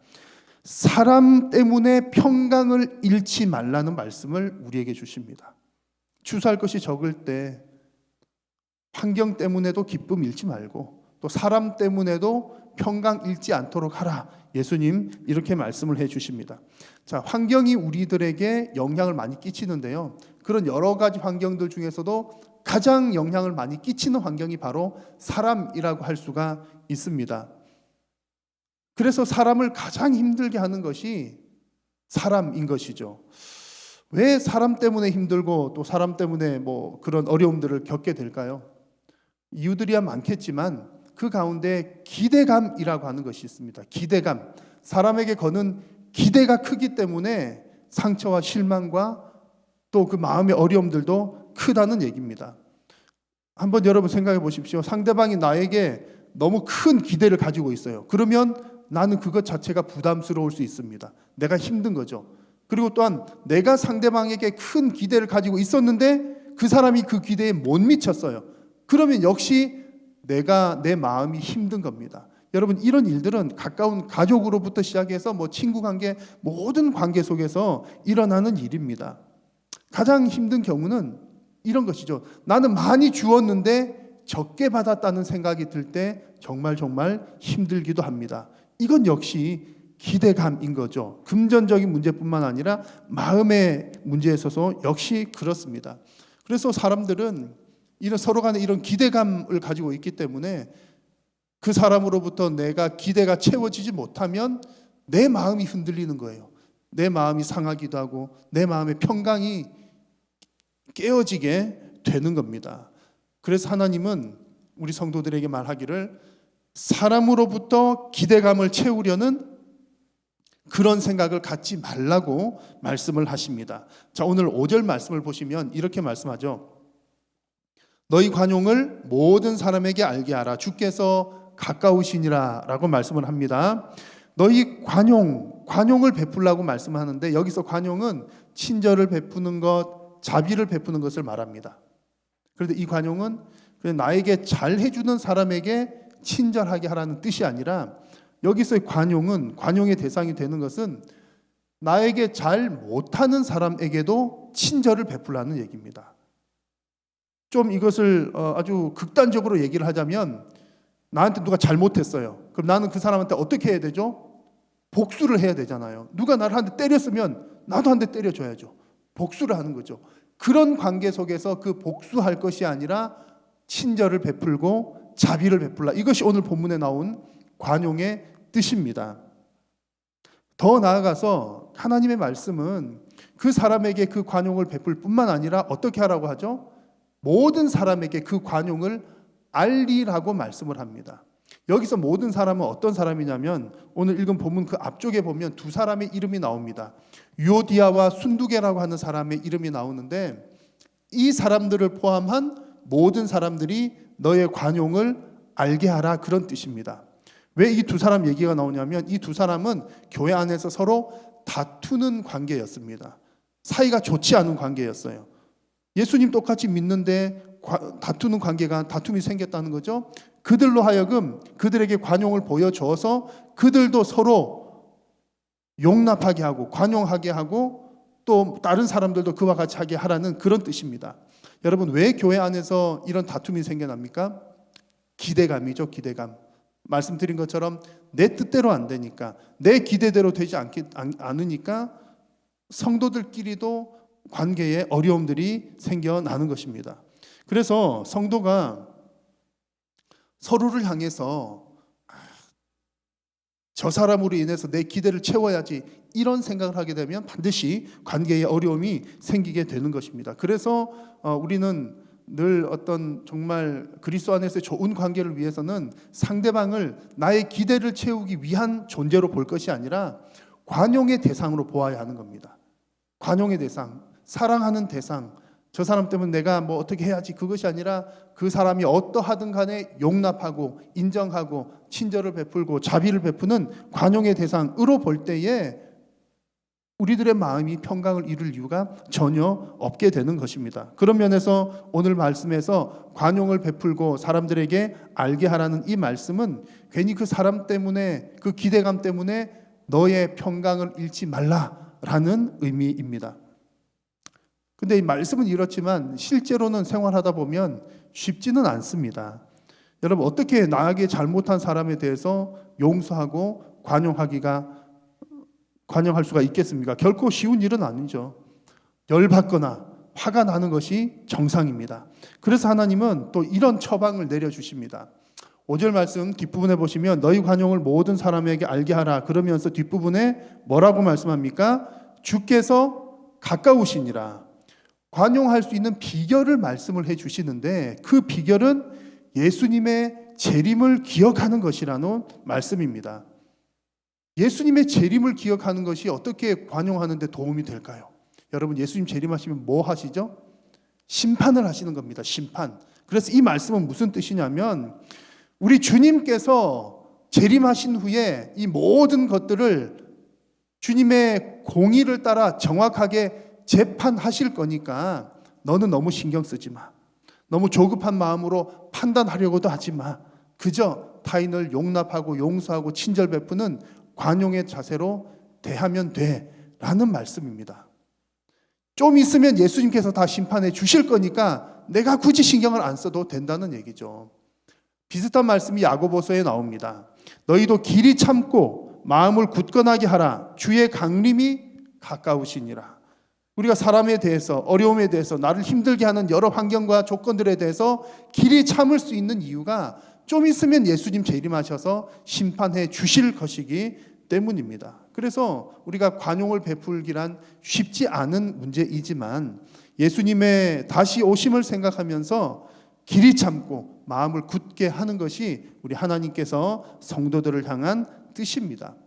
E: 사람 때문에 평강을 잃지 말라는 말씀을 우리에게 주십니다. 추수할 것이 적을 때 환경 때문에도 기쁨 잃지 말고 또 사람 때문에도 평강 잃지 않도록 하라. 예수님 이렇게 말씀을 해주십니다. 자, 환경이 우리들에게 영향을 많이 끼치는데요. 그런 여러 가지 환경들 중에서도 가장 영향을 많이 끼치는 환경이 바로 사람이라고 할 수가 있습니다. 그래서 사람을 가장 힘들게 하는 것이 사람인 것이죠. 왜 사람 때문에 힘들고 또 사람 때문에 뭐 그런 어려움들을 겪게 될까요? 이유들이야 많겠지만 그 가운데 기대감이라고 하는 것이 있습니다. 기대감. 사람에게 거는 기대가 크기 때문에 상처와 실망과 또 그 마음의 어려움들도 크다는 얘기입니다. 한번 여러분 생각해 보십시오. 상대방이 나에게 너무 큰 기대를 가지고 있어요. 그러면 나는 그것 자체가 부담스러울 수 있습니다. 내가 힘든 거죠. 그리고 또한 내가 상대방에게 큰 기대를 가지고 있었는데 그 사람이 그 기대에 못 미쳤어요. 그러면 역시 내가 내 마음이 힘든 겁니다. 여러분 이런 일들은 가까운 가족으로부터 시작해서 뭐 친구 관계 모든 관계 속에서 일어나는 일입니다. 가장 힘든 경우는 이런 것이죠. 나는 많이 주었는데 적게 받았다는 생각이 들 때 정말 힘들기도 합니다. 이건 역시 기대감인 거죠. 금전적인 문제뿐만 아니라 마음의 문제에 있어서 역시 그렇습니다. 그래서 사람들은 이런 서로 간에 이런 기대감을 가지고 있기 때문에 그 사람으로부터 내가 기대가 채워지지 못하면 내 마음이 흔들리는 거예요. 내 마음이 상하기도 하고 내 마음의 평강이 깨어지게 되는 겁니다. 그래서 하나님은 우리 성도들에게 말하기를 사람으로부터 기대감을 채우려는 그런 생각을 갖지 말라고 말씀을 하십니다. 자, 오늘 5절 말씀을 보시면 이렇게 말씀하죠. 너희 관용을 모든 사람에게 알게 하라. 주께서 가까우시니라 라고 말씀을 합니다. 너희 관용을 베풀라고 말씀하는데 여기서 관용은 친절을 베푸는 것, 자비를 베푸는 것을 말합니다. 그런데 이 관용은 그냥 나에게 잘 해주는 사람에게 친절하게 하라는 뜻이 아니라 여기서의 관용의 대상이 되는 것은 나에게 잘 못하는 사람에게도 친절을 베풀라는 얘기입니다. 좀 이것을 아주 극단적으로 얘기를 하자면 나한테 누가 잘못했어요. 그럼 나는 그 사람한테 어떻게 해야 되죠? 복수를 해야 되잖아요. 누가 나를 한 대 때렸으면 나도 한 대 때려줘야죠. 복수를 하는 거죠. 그런 관계 속에서 그 복수할 것이 아니라 친절을 베풀고 자비를 베풀라. 이것이 오늘 본문에 나온 관용의 뜻입니다. 더 나아가서 하나님의 말씀은 그 사람에게 그 관용을 베풀 뿐만 아니라 어떻게 하라고 하죠? 모든 사람에게 그 관용을 알리라고 말씀을 합니다. 여기서 모든 사람은 어떤 사람이냐면 오늘 읽은 본문 그 앞쪽에 보면 두 사람의 이름이 나옵니다. 유오디아와 순두계라고 하는 사람의 이름이 나오는데 이 사람들을 포함한 모든 사람들이 너의 관용을 알게 하라, 그런 뜻입니다. 왜 이 두 사람 얘기가 나오냐면 이 두 사람은 교회 안에서 서로 다투는 관계였습니다. 사이가 좋지 않은 관계였어요. 예수님 똑같이 믿는데 다투는 관계가 다툼이 생겼다는 거죠. 그들로 하여금 그들에게 관용을 보여줘서 그들도 서로 용납하게 하고 관용하게 하고 또 다른 사람들도 그와 같이 하게 하라는 그런 뜻입니다. 여러분 왜 교회 안에서 이런 다툼이 생겨납니까? 기대감이죠. 기대감. 말씀드린 것처럼 내 뜻대로 안 되니까, 내 기대대로 되지 않으니까 성도들끼리도 관계에 어려움들이 생겨나는 것입니다. 그래서 성도가 서로를 향해서 저 사람으로 인해서 내 기대를 채워야지 이런 생각을 하게 되면 반드시 관계에 어려움이 생기게 되는 것입니다. 그래서 우리는 늘 어떤 정말 그리스도 안에서의 좋은 관계를 위해서는 상대방을 나의 기대를 채우기 위한 존재로 볼 것이 아니라 관용의 대상으로 보아야 하는 겁니다. 관용의 대상, 사랑하는 대상, 저 사람 때문에 내가 뭐 어떻게 해야지, 그것이 아니라 그 사람이 어떠하든 간에 용납하고 인정하고 친절을 베풀고 자비를 베푸는 관용의 대상으로 볼 때에 우리들의 마음이 평강을 이룰 이유가 전혀 없게 되는 것입니다. 그런 면에서 오늘 말씀에서 관용을 베풀고 사람들에게 알게 하라는 이 말씀은 괜히 그 사람 때문에, 그 기대감 때문에 너의 평강을 잃지 말라라는 의미입니다. 근데 이 말씀은 이렇지만 실제로는 생활하다 보면 쉽지는 않습니다. 여러분, 어떻게 나에게 잘못한 사람에 대해서 용서하고 관용할 수가 있겠습니까? 결코 쉬운 일은 아니죠. 열받거나 화가 나는 것이 정상입니다. 그래서 하나님은 또 이런 처방을 내려주십니다. 5절 말씀 뒷부분에 보시면 너희 관용을 모든 사람에게 알게 하라. 그러면서 뒷부분에 뭐라고 말씀합니까? 주께서 가까우시니라. 관용할 수 있는 비결을 말씀을 해주시는데 그 비결은 예수님의 재림을 기억하는 것이라는 말씀입니다. 예수님의 재림을 기억하는 것이 어떻게 관용하는 데 도움이 될까요? 여러분, 예수님 재림하시면 뭐 하시죠? 심판을 하시는 겁니다. 심판. 그래서 이 말씀은 무슨 뜻이냐면 우리 주님께서 재림하신 후에 이 모든 것들을 주님의 공의를 따라 정확하게 재판하실 거니까 너는 너무 신경 쓰지 마. 너무 조급한 마음으로 판단하려고도 하지 마. 그저 타인을 용납하고 용서하고 친절 베푸는 관용의 자세로 대하면 돼라는 말씀입니다. 좀 있으면 예수님께서 다 심판해 주실 거니까 내가 굳이 신경을 안 써도 된다는 얘기죠. 비슷한 말씀이 야고보서에 나옵니다. 너희도 길이 참고 마음을 굳건하게 하라. 주의 강림이 가까우시니라. 우리가 사람에 대해서, 어려움에 대해서, 나를 힘들게 하는 여러 환경과 조건들에 대해서 길이 참을 수 있는 이유가 좀 있으면 예수님 재림하셔서 심판해 주실 것이기 때문입니다. 그래서 우리가 관용을 베풀기란 쉽지 않은 문제이지만 예수님의 다시 오심을 생각하면서 길이 참고 마음을 굳게 하는 것이 우리 하나님께서 성도들을 향한 뜻입니다.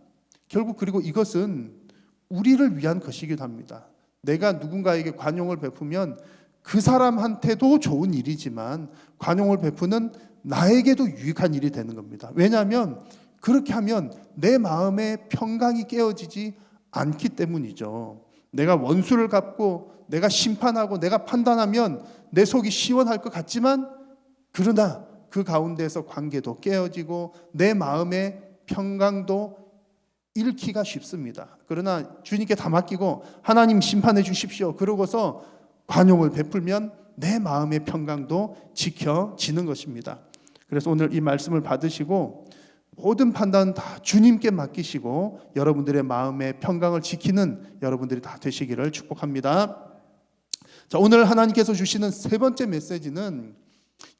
E: 결국 그리고 이것은 우리를 위한 것이기도 합니다. 내가 누군가에게 관용을 베푸면 그 사람한테도 좋은 일이지만 관용을 베푸는 나에게도 유익한 일이 되는 겁니다. 왜냐하면 그렇게 하면 내 마음의 평강이 깨어지지 않기 때문이죠. 내가 원수를 갚고 내가 심판하고 내가 판단하면 내 속이 시원할 것 같지만 그러나 그 가운데서 관계도 깨어지고 내 마음의 평강도 잃기가 쉽습니다. 그러나 주님께 다 맡기고 하나님 심판해 주십시오. 그러고서 관용을 베풀면 내 마음의 평강도 지켜지는 것입니다. 그래서 오늘 이 말씀을 받으시고 모든 판단 다 주님께 맡기시고 여러분들의 마음의 평강을 지키는 여러분들이 다 되시기를 축복합니다. 자, 오늘 하나님께서 주시는 세 번째 메시지는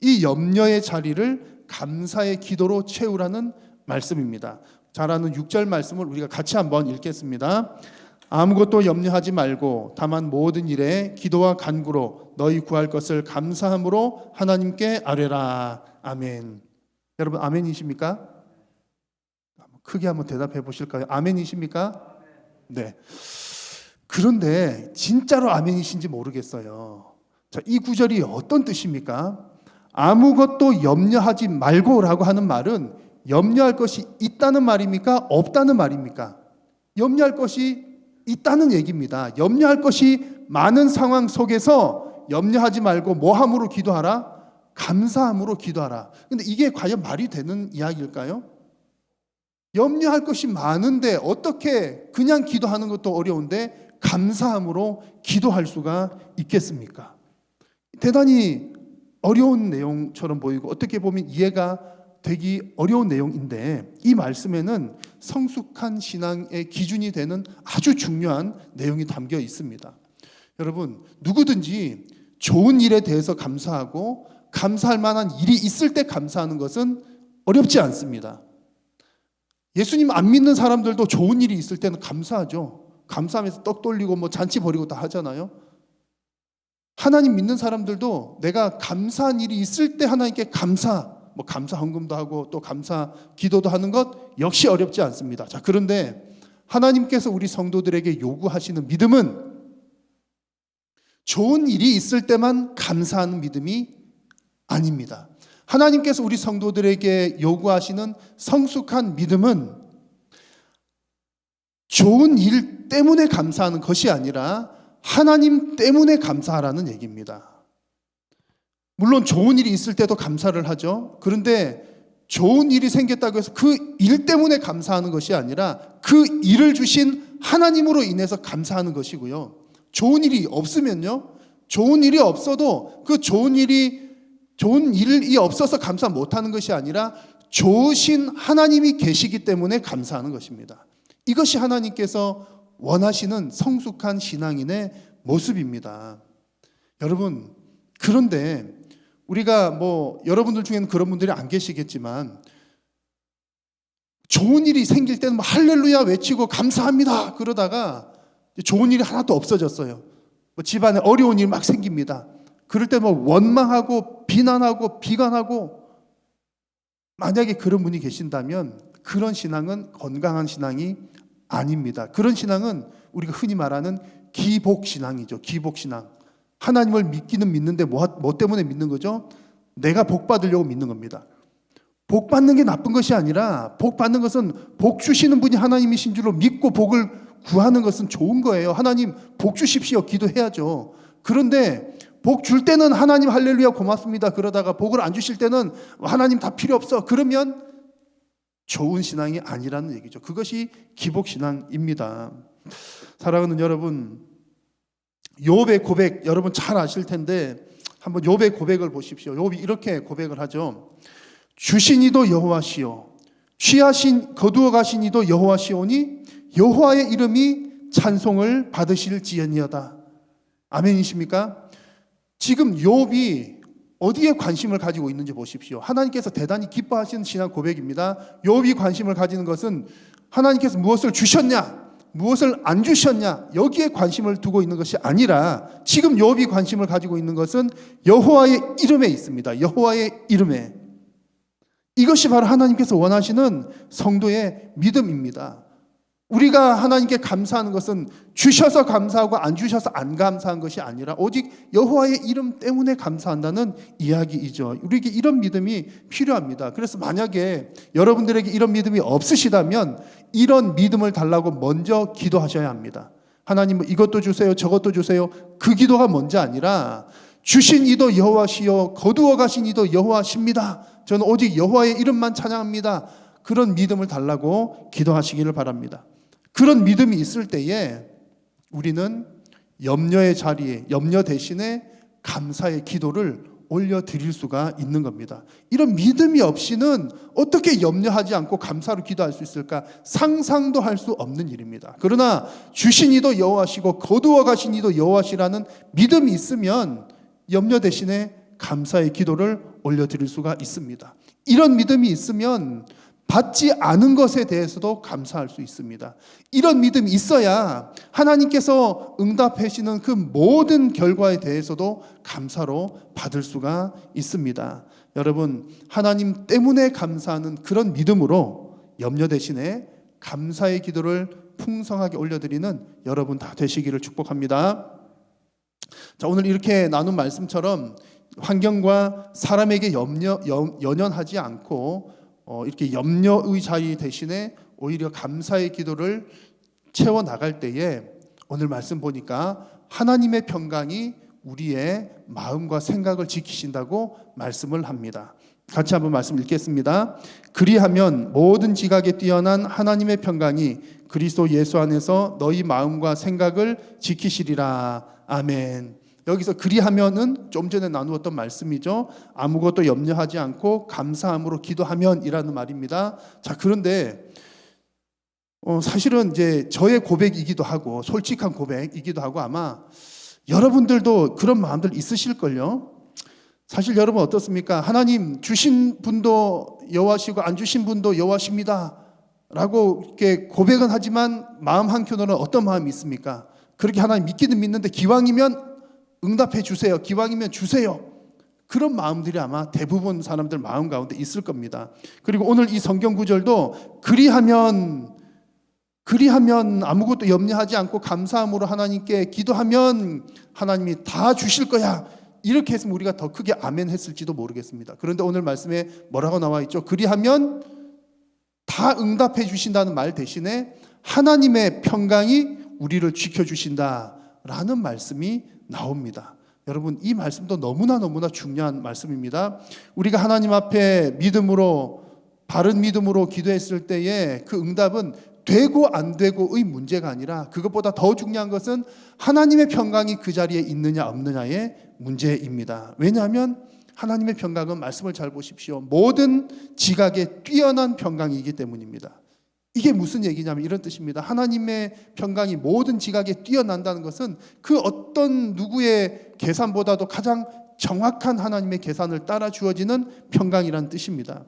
E: 이 염려의 자리를 감사의 기도로 채우라는 말씀입니다. 잘 아는 6절 말씀을 우리가 같이 한번 읽겠습니다. 아무것도 염려하지 말고 다만 모든 일에 기도와 간구로 너희 구할 것을 감사함으로 하나님께 아뢰라. 아멘. 여러분 아멘이십니까? 크게 한번 대답해 보실까요? 아멘이십니까? 네. 그런데 진짜로 아멘이신지 모르겠어요. 자, 이 구절이 어떤 뜻입니까? 아무것도 염려하지 말고라고 하는 말은 염려할 것이 있다는 말입니까? 없다는 말입니까? 염려할 것이 있다는 얘기입니다. 염려할 것이 많은 상황 속에서 염려하지 말고 뭐함으로 기도하라? 감사함으로 기도하라. 근데 이게 과연 말이 되는 이야기일까요? 염려할 것이 많은데 어떻게 그냥 기도하는 것도 어려운데 감사함으로 기도할 수가 있겠습니까? 대단히 어려운 내용처럼 보이고 어떻게 보면 이해가 되기 어려운 내용인데 이 말씀에는 성숙한 신앙의 기준이 되는 아주 중요한 내용이 담겨 있습니다. 여러분, 누구든지 좋은 일에 대해서 감사하고 감사할 만한 일이 있을 때 감사하는 것은 어렵지 않습니다. 예수님 안 믿는 사람들도 좋은 일이 있을 때는 감사하죠. 감사하면서 떡 돌리고 뭐 잔치 벌이고 다 하잖아요. 하나님 믿는 사람들도 내가 감사한 일이 있을 때 하나님께 감사 헌금도 하고 또 감사 기도도 하는 것 역시 어렵지 않습니다. 자, 그런데 하나님께서 우리 성도들에게 요구하시는 믿음은 좋은 일이 있을 때만 감사하는 믿음이 아닙니다. 하나님께서 우리 성도들에게 요구하시는 성숙한 믿음은 좋은 일 때문에 감사하는 것이 아니라 하나님 때문에 감사하라는 얘기입니다. 물론 좋은 일이 있을 때도 감사를 하죠. 그런데 좋은 일이 생겼다고 해서 그 일 때문에 감사하는 것이 아니라 그 일을 주신 하나님으로 인해서 감사하는 것이고요. 좋은 일이 없으면요, 좋은 일이 없어도 그 좋은 일이 없어서 감사 못하는 것이 아니라 좋으신 하나님이 계시기 때문에 감사하는 것입니다. 이것이 하나님께서 원하시는 성숙한 신앙인의 모습입니다. 여러분, 그런데 우리가 여러분들 중에는 그런 분들이 안 계시겠지만 좋은 일이 생길 때는 할렐루야 외치고 감사합니다 그러다가 좋은 일이 하나도 없어졌어요. 집안에 어려운 일 막 생깁니다. 그럴 때 원망하고 비난하고 비관하고, 만약에 그런 분이 계신다면 그런 신앙은 건강한 신앙이 아닙니다. 그런 신앙은 우리가 흔히 말하는 기복신앙이죠. 기복신앙. 하나님을 믿기는 믿는데 뭐 때문에 믿는 거죠? 내가 복 받으려고 믿는 겁니다. 복 받는 게 나쁜 것이 아니라 복 받는 것은 복 주시는 분이 하나님이신 줄로 믿고 복을 구하는 것은 좋은 거예요. 하나님 복 주십시오 기도해야죠. 그런데 복 줄 때는 하나님 할렐루야 고맙습니다 그러다가 복을 안 주실 때는 하나님 다 필요 없어 그러면 좋은 신앙이 아니라는 얘기죠. 그것이 기복신앙입니다. 사랑하는 여러분, 욥의 고백 여러분 잘 아실 텐데 한번 욥의 고백을 보십시오. 욥이 이렇게 고백을 하죠. 주신 이도 여호와시요 취하신 거두어 가신 이도 여호와시오니 여호와의 이름이 찬송을 받으실지언이어다. 아멘이십니까? 지금 욥이 어디에 관심을 가지고 있는지 보십시오. 하나님께서 대단히 기뻐하시는 신앙 고백입니다. 욥이 관심을 가지는 것은 하나님께서 무엇을 주셨냐, 무엇을 안 주셨냐, 여기에 관심을 두고 있는 것이 아니라 지금 욥이 관심을 가지고 있는 것은 여호와의 이름에 있습니다. 여호와의 이름에. 이것이 바로 하나님께서 원하시는 성도의 믿음입니다. 우리가 하나님께 감사하는 것은 주셔서 감사하고 안 주셔서 안 감사한 것이 아니라 오직 여호와의 이름 때문에 감사한다는 이야기이죠. 우리에게 이런 믿음이 필요합니다. 그래서 만약에 여러분들에게 이런 믿음이 없으시다면 이런 믿음을 달라고 먼저 기도하셔야 합니다. 하나님 이것도 주세요 저것도 주세요 그 기도가 먼저 아니라 주신 이도 여호와시요 거두어 가신 이도 여호와십니다. 저는 오직 여호와의 이름만 찬양합니다. 그런 믿음을 달라고 기도하시기를 바랍니다. 그런 믿음이 있을 때에 우리는 염려의 자리에, 염려 대신에 감사의 기도를 올려드릴 수가 있는 겁니다. 이런 믿음이 없이는 어떻게 염려하지 않고 감사로 기도할 수 있을까? 상상도 할 수 없는 일입니다. 그러나 주신 이도 여호와시고 거두어 가신 이도 여호와시라는 믿음이 있으면 염려 대신에 감사의 기도를 올려드릴 수가 있습니다. 이런 믿음이 있으면 받지 않은 것에 대해서도 감사할 수 있습니다. 이런 믿음이 있어야 하나님께서 응답하시는 그 모든 결과에 대해서도 감사로 받을 수가 있습니다. 여러분, 하나님 때문에 감사하는 그런 믿음으로 염려 대신에 감사의 기도를 풍성하게 올려드리는 여러분 다 되시기를 축복합니다. 자, 오늘 이렇게 나눈 말씀처럼 환경과 사람에게 연연하지 않고 이렇게 염려의 자리 대신에 오히려 감사의 기도를 채워나갈 때에 오늘 말씀 보니까 하나님의 평강이 우리의 마음과 생각을 지키신다고 말씀을 합니다. 같이 한번 말씀 읽겠습니다. 그리하면 모든 지각에 뛰어난 하나님의 평강이 그리스도 예수 안에서 너희 마음과 생각을 지키시리라. 아멘. 여기서 그리하면은 좀 전에 나누었던 말씀이죠. 아무것도 염려하지 않고 감사함으로 기도하면이라는 말입니다. 자, 그런데 사실은 이제 저의 고백이기도 하고 솔직한 고백이기도 하고 아마 여러분들도 그런 마음들 있으실걸요. 사실 여러분 어떻습니까? 하나님 주신 분도 여호와시고 안 주신 분도 여호와십니다 라고 이렇게 고백은 하지만 마음 한켠으로는 어떤 마음이 있습니까? 그렇게 하나님 믿기는 믿는데 기왕이면 응답해 주세요. 기왕이면 주세요. 그런 마음들이 아마 대부분 사람들 마음 가운데 있을 겁니다. 그리고 오늘 이 성경 구절도 그리하면 그리하면 아무것도 염려하지 않고 감사함으로 하나님께 기도하면 하나님이 다 주실 거야. 이렇게 했으면 우리가 더 크게 아멘 했을지도 모르겠습니다. 그런데 오늘 말씀에 뭐라고 나와 있죠? 그리하면 다 응답해 주신다는 말 대신에 하나님의 평강이 우리를 지켜주신다라는 말씀이 나옵니다. 여러분, 이 말씀도 너무나 중요한 말씀입니다. 우리가 하나님 앞에 믿음으로, 바른 믿음으로 기도했을 때에 그 응답은 되고 안 되고의 문제가 아니라 그것보다 더 중요한 것은 하나님의 평강이 그 자리에 있느냐 없느냐의 문제입니다. 왜냐하면 하나님의 평강은, 말씀을 잘 보십시오, 모든 지각에 뛰어난 평강이기 때문입니다. 이게 무슨 얘기냐면 이런 뜻입니다. 하나님의 평강이 모든 지각에 뛰어난다는 것은 그 어떤 누구의 계산보다도 가장 정확한 하나님의 계산을 따라 주어지는 평강이라는 뜻입니다.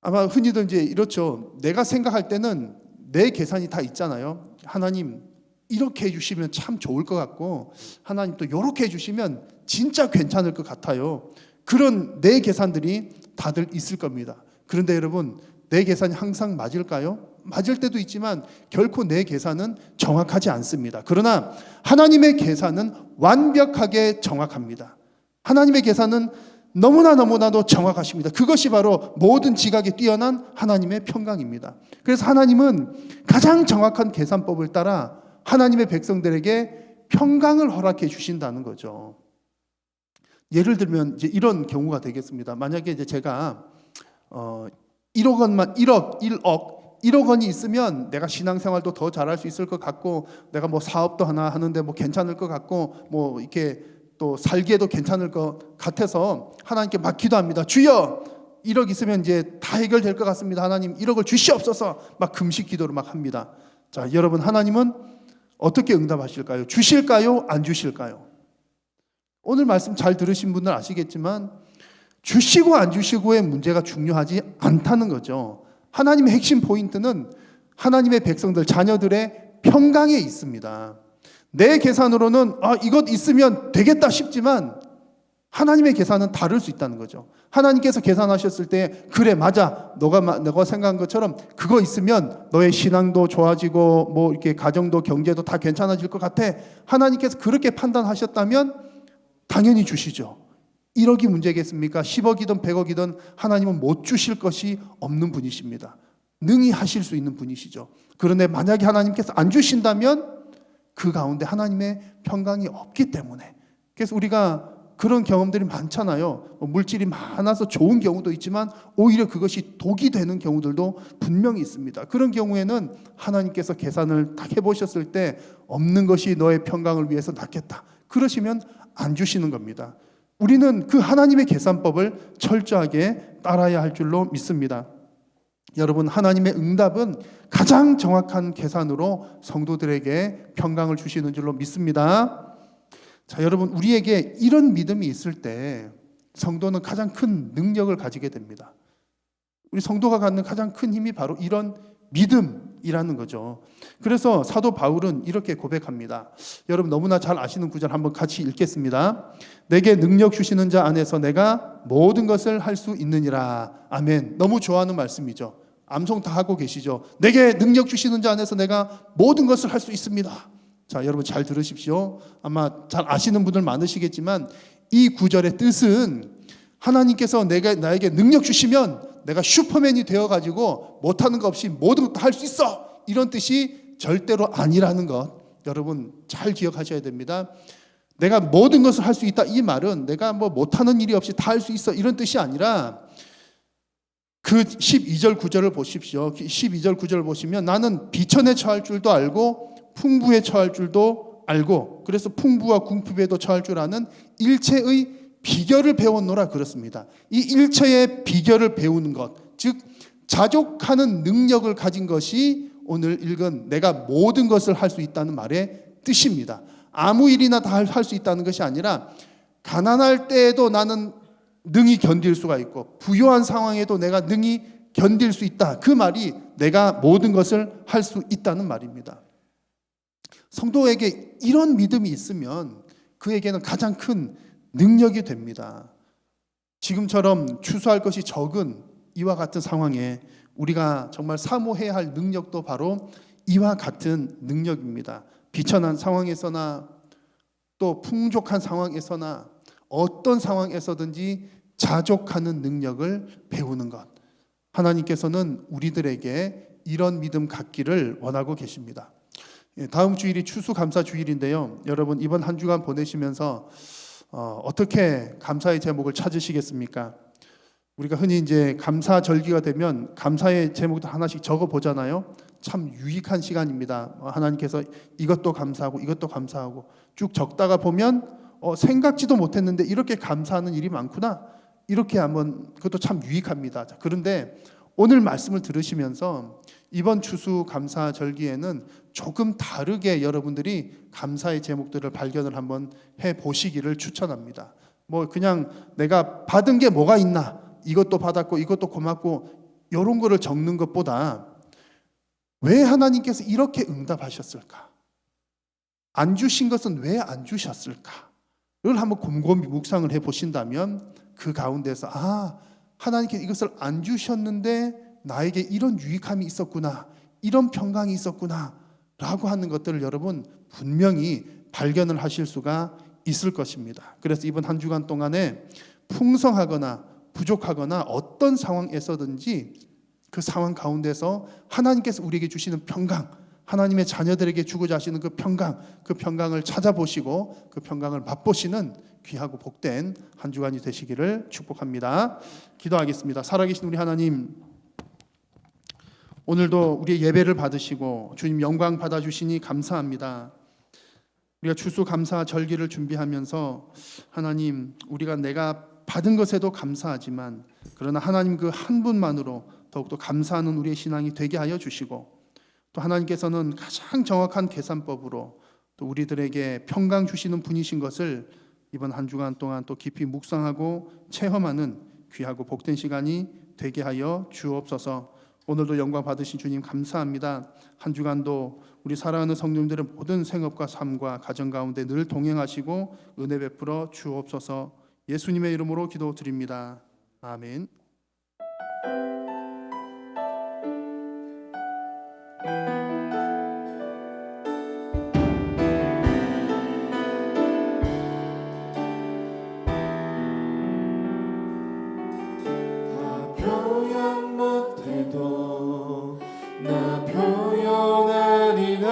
E: 아마 흔히들 이제 이렇죠. 내가 생각할 때는 내 계산이 다 있잖아요. 하나님 이렇게 해주시면 참 좋을 것 같고, 하나님 또 이렇게 해주시면 진짜 괜찮을 것 같아요. 그런 내 계산들이 다들 있을 겁니다. 그런데 여러분, 내 계산이 항상 맞을까요? 맞을 때도 있지만 결코 내 계산은 정확하지 않습니다. 그러나 하나님의 계산은 완벽하게 정확합니다. 하나님의 계산은 너무나도 정확하십니다. 그것이 바로 모든 지각에 뛰어난 하나님의 평강입니다. 그래서 하나님은 가장 정확한 계산법을 따라 하나님의 백성들에게 평강을 허락해 주신다는 거죠. 예를 들면 이제 이런 경우가 되겠습니다. 만약에 이제 제가 1억 원이 있으면 내가 신앙생활도 더 잘할 수 있을 것 같고, 내가 뭐 사업도 하나 하는데 뭐 괜찮을 것 같고, 뭐 이렇게 또 살기에도 괜찮을 것 같아서 하나님께 막 기도합니다. 주여 1억 있으면 이제 다 해결될 것 같습니다. 하나님 1억을 주시옵소서. 막 금식 기도를 막 합니다. 자, 여러분, 하나님은 어떻게 응답하실까요? 주실까요? 안 주실까요? 오늘 말씀 잘 들으신 분들 아시겠지만 주시고 안 주시고의 문제가 중요하지 않다는 거죠. 하나님의 핵심 포인트는 하나님의 백성들, 자녀들의 평강에 있습니다. 내 계산으로는 이것 있으면 되겠다 싶지만 하나님의 계산은 다를 수 있다는 거죠. 하나님께서 계산하셨을 때 그래 맞아, 너가 생각한 것처럼 그거 있으면 너의 신앙도 좋아지고 뭐 이렇게 가정도 경제도 다 괜찮아질 것 같아. 하나님께서 그렇게 판단하셨다면 당연히 주시죠. 1억이 문제겠습니까? 10억이든 100억이든 하나님은 못 주실 것이 없는 분이십니다. 능히 하실 수 있는 분이시죠. 그런데 만약에 하나님께서 안 주신다면 그 가운데 하나님의 평강이 없기 때문에, 그래서 우리가 그런 경험들이 많잖아요. 물질이 많아서 좋은 경우도 있지만 오히려 그것이 독이 되는 경우들도 분명히 있습니다. 그런 경우에는 하나님께서 계산을 딱 해보셨을 때 없는 것이 너의 평강을 위해서 낫겠다, 그러시면 안 주시는 겁니다. 우리는 그 하나님의 계산법을 철저하게 따라야 할 줄로 믿습니다. 여러분, 하나님의 응답은 가장 정확한 계산으로 성도들에게 평강을 주시는 줄로 믿습니다. 자, 여러분, 우리에게 이런 믿음이 있을 때 성도는 가장 큰 능력을 가지게 됩니다. 우리 성도가 갖는 가장 큰 힘이 바로 이런 믿음이라는 거죠. 그래서 사도 바울은 이렇게 고백합니다. 여러분 너무나 잘 아시는 구절 한번 같이 읽겠습니다. 내게 능력 주시는 자 안에서 내가 모든 것을 할 수 있느니라. 아멘. 너무 좋아하는 말씀이죠. 암송 다 하고 계시죠. 내게 능력 주시는 자 안에서 내가 모든 것을 할 수 있습니다. 자, 여러분 잘 들으십시오. 아마 잘 아시는 분들 많으시겠지만 이 구절의 뜻은 하나님께서 나에게 능력 주시면 내가 슈퍼맨이 되어가지고 못하는 거 없이 모든 것도 할 수 있어, 이런 뜻이 절대로 아니라는 것 여러분 잘 기억하셔야 됩니다. 내가 모든 것을 할 수 있다, 이 말은 내가 뭐 못하는 일이 없이 다 할 수 있어, 이런 뜻이 아니라 그 12절 9절을 보십시오. 12절 9절을 보시면 나는 비천에 처할 줄도 알고 풍부에 처할 줄도 알고, 그래서 풍부와 궁핍에도 처할 줄 아는 일체의 비결을 배웠노라 그렇습니다. 이 일체의 비결을 배우는 것, 즉 자족하는 능력을 가진 것이 오늘 읽은 내가 모든 것을 할 수 있다는 말의 뜻입니다. 아무 일이나 다 할 수 있다는 것이 아니라 가난할 때에도 나는 능히 견딜 수가 있고 부유한 상황에도 내가 능히 견딜 수 있다. 그 말이 내가 모든 것을 할 수 있다는 말입니다. 성도에게 이런 믿음이 있으면 그에게는 가장 큰 능력이 됩니다. 지금처럼 추수할 것이 적은 이와 같은 상황에 우리가 정말 사모해야 할 능력도 바로 이와 같은 능력입니다. 비천한 상황에서나 또 풍족한 상황에서나 어떤 상황에서든지 자족하는 능력을 배우는 것. 하나님께서는 우리들에게 이런 믿음 갖기를 원하고 계십니다. 다음 주일이 추수감사 주일인데요. 여러분 이번 한 주간 보내시면서 어떻게 감사의 제목을 찾으시겠습니까? 우리가 흔히 이제 감사절기가 되면 감사의 제목도 하나씩 적어 보잖아요. 참 유익한 시간입니다. 하나님께서 이것도 감사하고 이것도 감사하고 쭉 적다가 보면 생각지도 못했는데 이렇게 감사하는 일이 많구나. 이렇게 한번 그것도 참 유익합니다. 그런데 오늘 말씀을 들으시면서 이번 추수감사절기에는 조금 다르게 여러분들이 감사의 제목들을 발견을 한번 해 보시기를 추천합니다. 뭐 그냥 내가 받은 게 뭐가 있나, 이것도 받았고 이것도 고맙고 이런 거를 적는 것보다 왜 하나님께서 이렇게 응답하셨을까? 안 주신 것은 왜 안 주셨을까?를 한번 곰곰이 묵상을 해 보신다면 그 가운데서 하나님께서 이것을 안 주셨는데 나에게 이런 유익함이 있었구나, 이런 평강이 있었구나 라고 하는 것들을 여러분 분명히 발견을 하실 수가 있을 것입니다. 그래서 이번 한 주간 동안에 풍성하거나 부족하거나 어떤 상황에서든지 그 상황 가운데서 하나님께서 우리에게 주시는 평강, 하나님의 자녀들에게 주고자 하시는 그 평강을 찾아보시고 그 평강을 맛보시는 귀하고 복된 한 주간이 되시기를 축복합니다. 기도하겠습니다. 살아계신 우리 하나님, 오늘도 우리의 예배를 받으시고 주님 영광 받아주시니 감사합니다. 우리가 추수감사 절기를 준비하면서 하나님, 우리가 내가 받은 것에도 감사하지만 그러나 하나님 그 한 분만으로 더욱더 감사하는 우리의 신앙이 되게 하여 주시고, 또 하나님께서는 가장 정확한 계산법으로 또 우리들에게 평강 주시는 분이신 것을 이번 한 주간 동안 또 깊이 묵상하고 체험하는 귀하고 복된 시간이 되게 하여 주옵소서. 오늘도 영광 받으신 주님 감사합니다. 한 주간도 우리 사랑하는 성도님들의 모든 생업과 삶과 가정 가운데 늘 동행하시고 은혜 베풀어 주옵소서. 예수님의 이름으로 기도드립니다. 아멘.
A: 표현 못해도 나 표현하리라.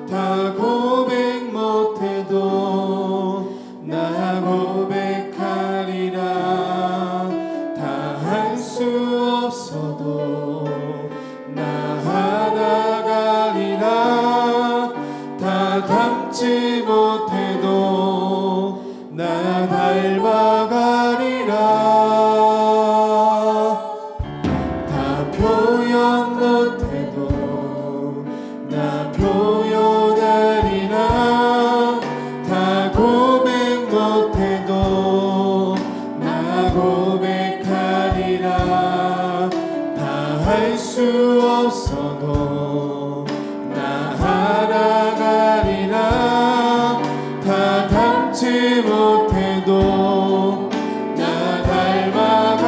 A: 다 고백 못해도 나 고백하리라. 다 할 수 없어도 나 하나가리라. 다 닮지 못해도 나 닮아가리라. 표현 못해도 나 표현하리라. 다 고백 못해도 나 고백하리라. 다 할 수 없어도 나 알아가리라. 다 닮지 못해도 나 닮아가리라.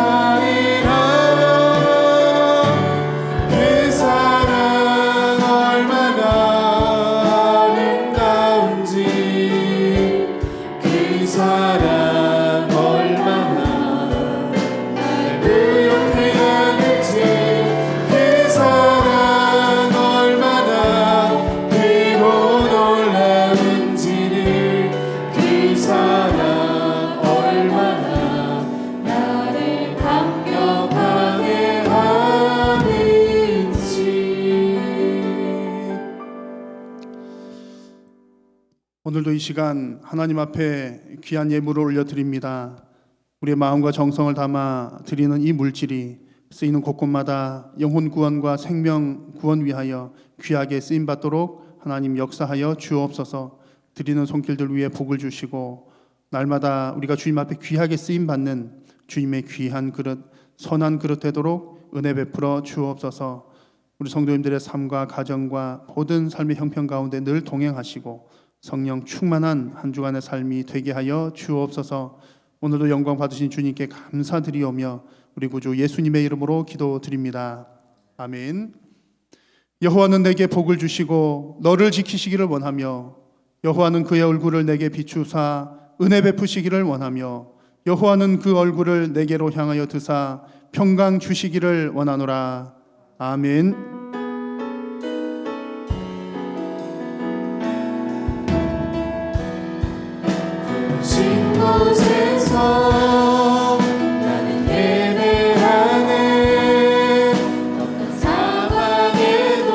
E: 오늘도 이 시간 하나님 앞에 귀한 예물을 올려드립니다. 우리의 마음과 정성을 담아 드리는 이 물질이 쓰이는 곳곳마다 영혼 구원과 생명 구원 위하여 귀하게 쓰임받도록 하나님 역사하여 주옵소서. 드리는 손길들 위에 복을 주시고 날마다 우리가 주님 앞에 귀하게 쓰임받는 주님의 귀한 그릇, 선한 그릇 되도록 은혜 베풀어 주옵소서. 우리 성도님들의 삶과 가정과 모든 삶의 형편 가운데 늘 동행하시고 성령 충만한 한 주간의 삶이 되게 하여 주옵소서. 오늘도 영광 받으신 주님께 감사드리오며 우리 구주 예수님의 이름으로 기도드립니다. 아멘. 여호와는 내게 복을 주시고 너를 지키시기를 원하며 여호와는 그의 얼굴을 내게 비추사 은혜 베푸시기를 원하며 여호와는 그 얼굴을 내게로 향하여 드사 평강 주시기를 원하노라. 아멘.
B: 신 곳에서 나는 예배하네. 어떤 상황에도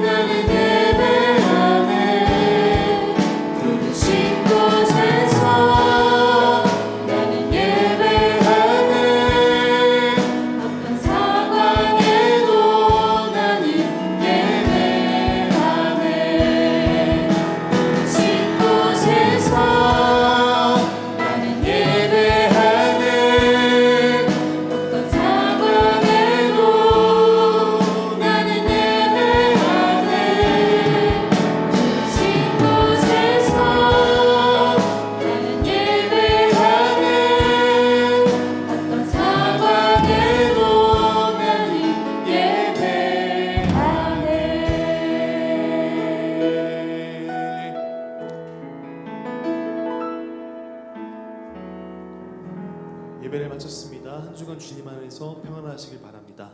B: 나는 예배하네. 부르신 곳에서 나는 예배하네. 어떤 상황에도 나는 예배하네. 부르신 곳에서 나는 예배하네. 어떤 상황에도 나는 예배하네. 부르신 곳에서 나는 예배하네. 어떤 상황에도 나는 예배하네.
C: 예배를 마쳤습니다. 한 주간 주님 안에서 평안하시길 바랍니다.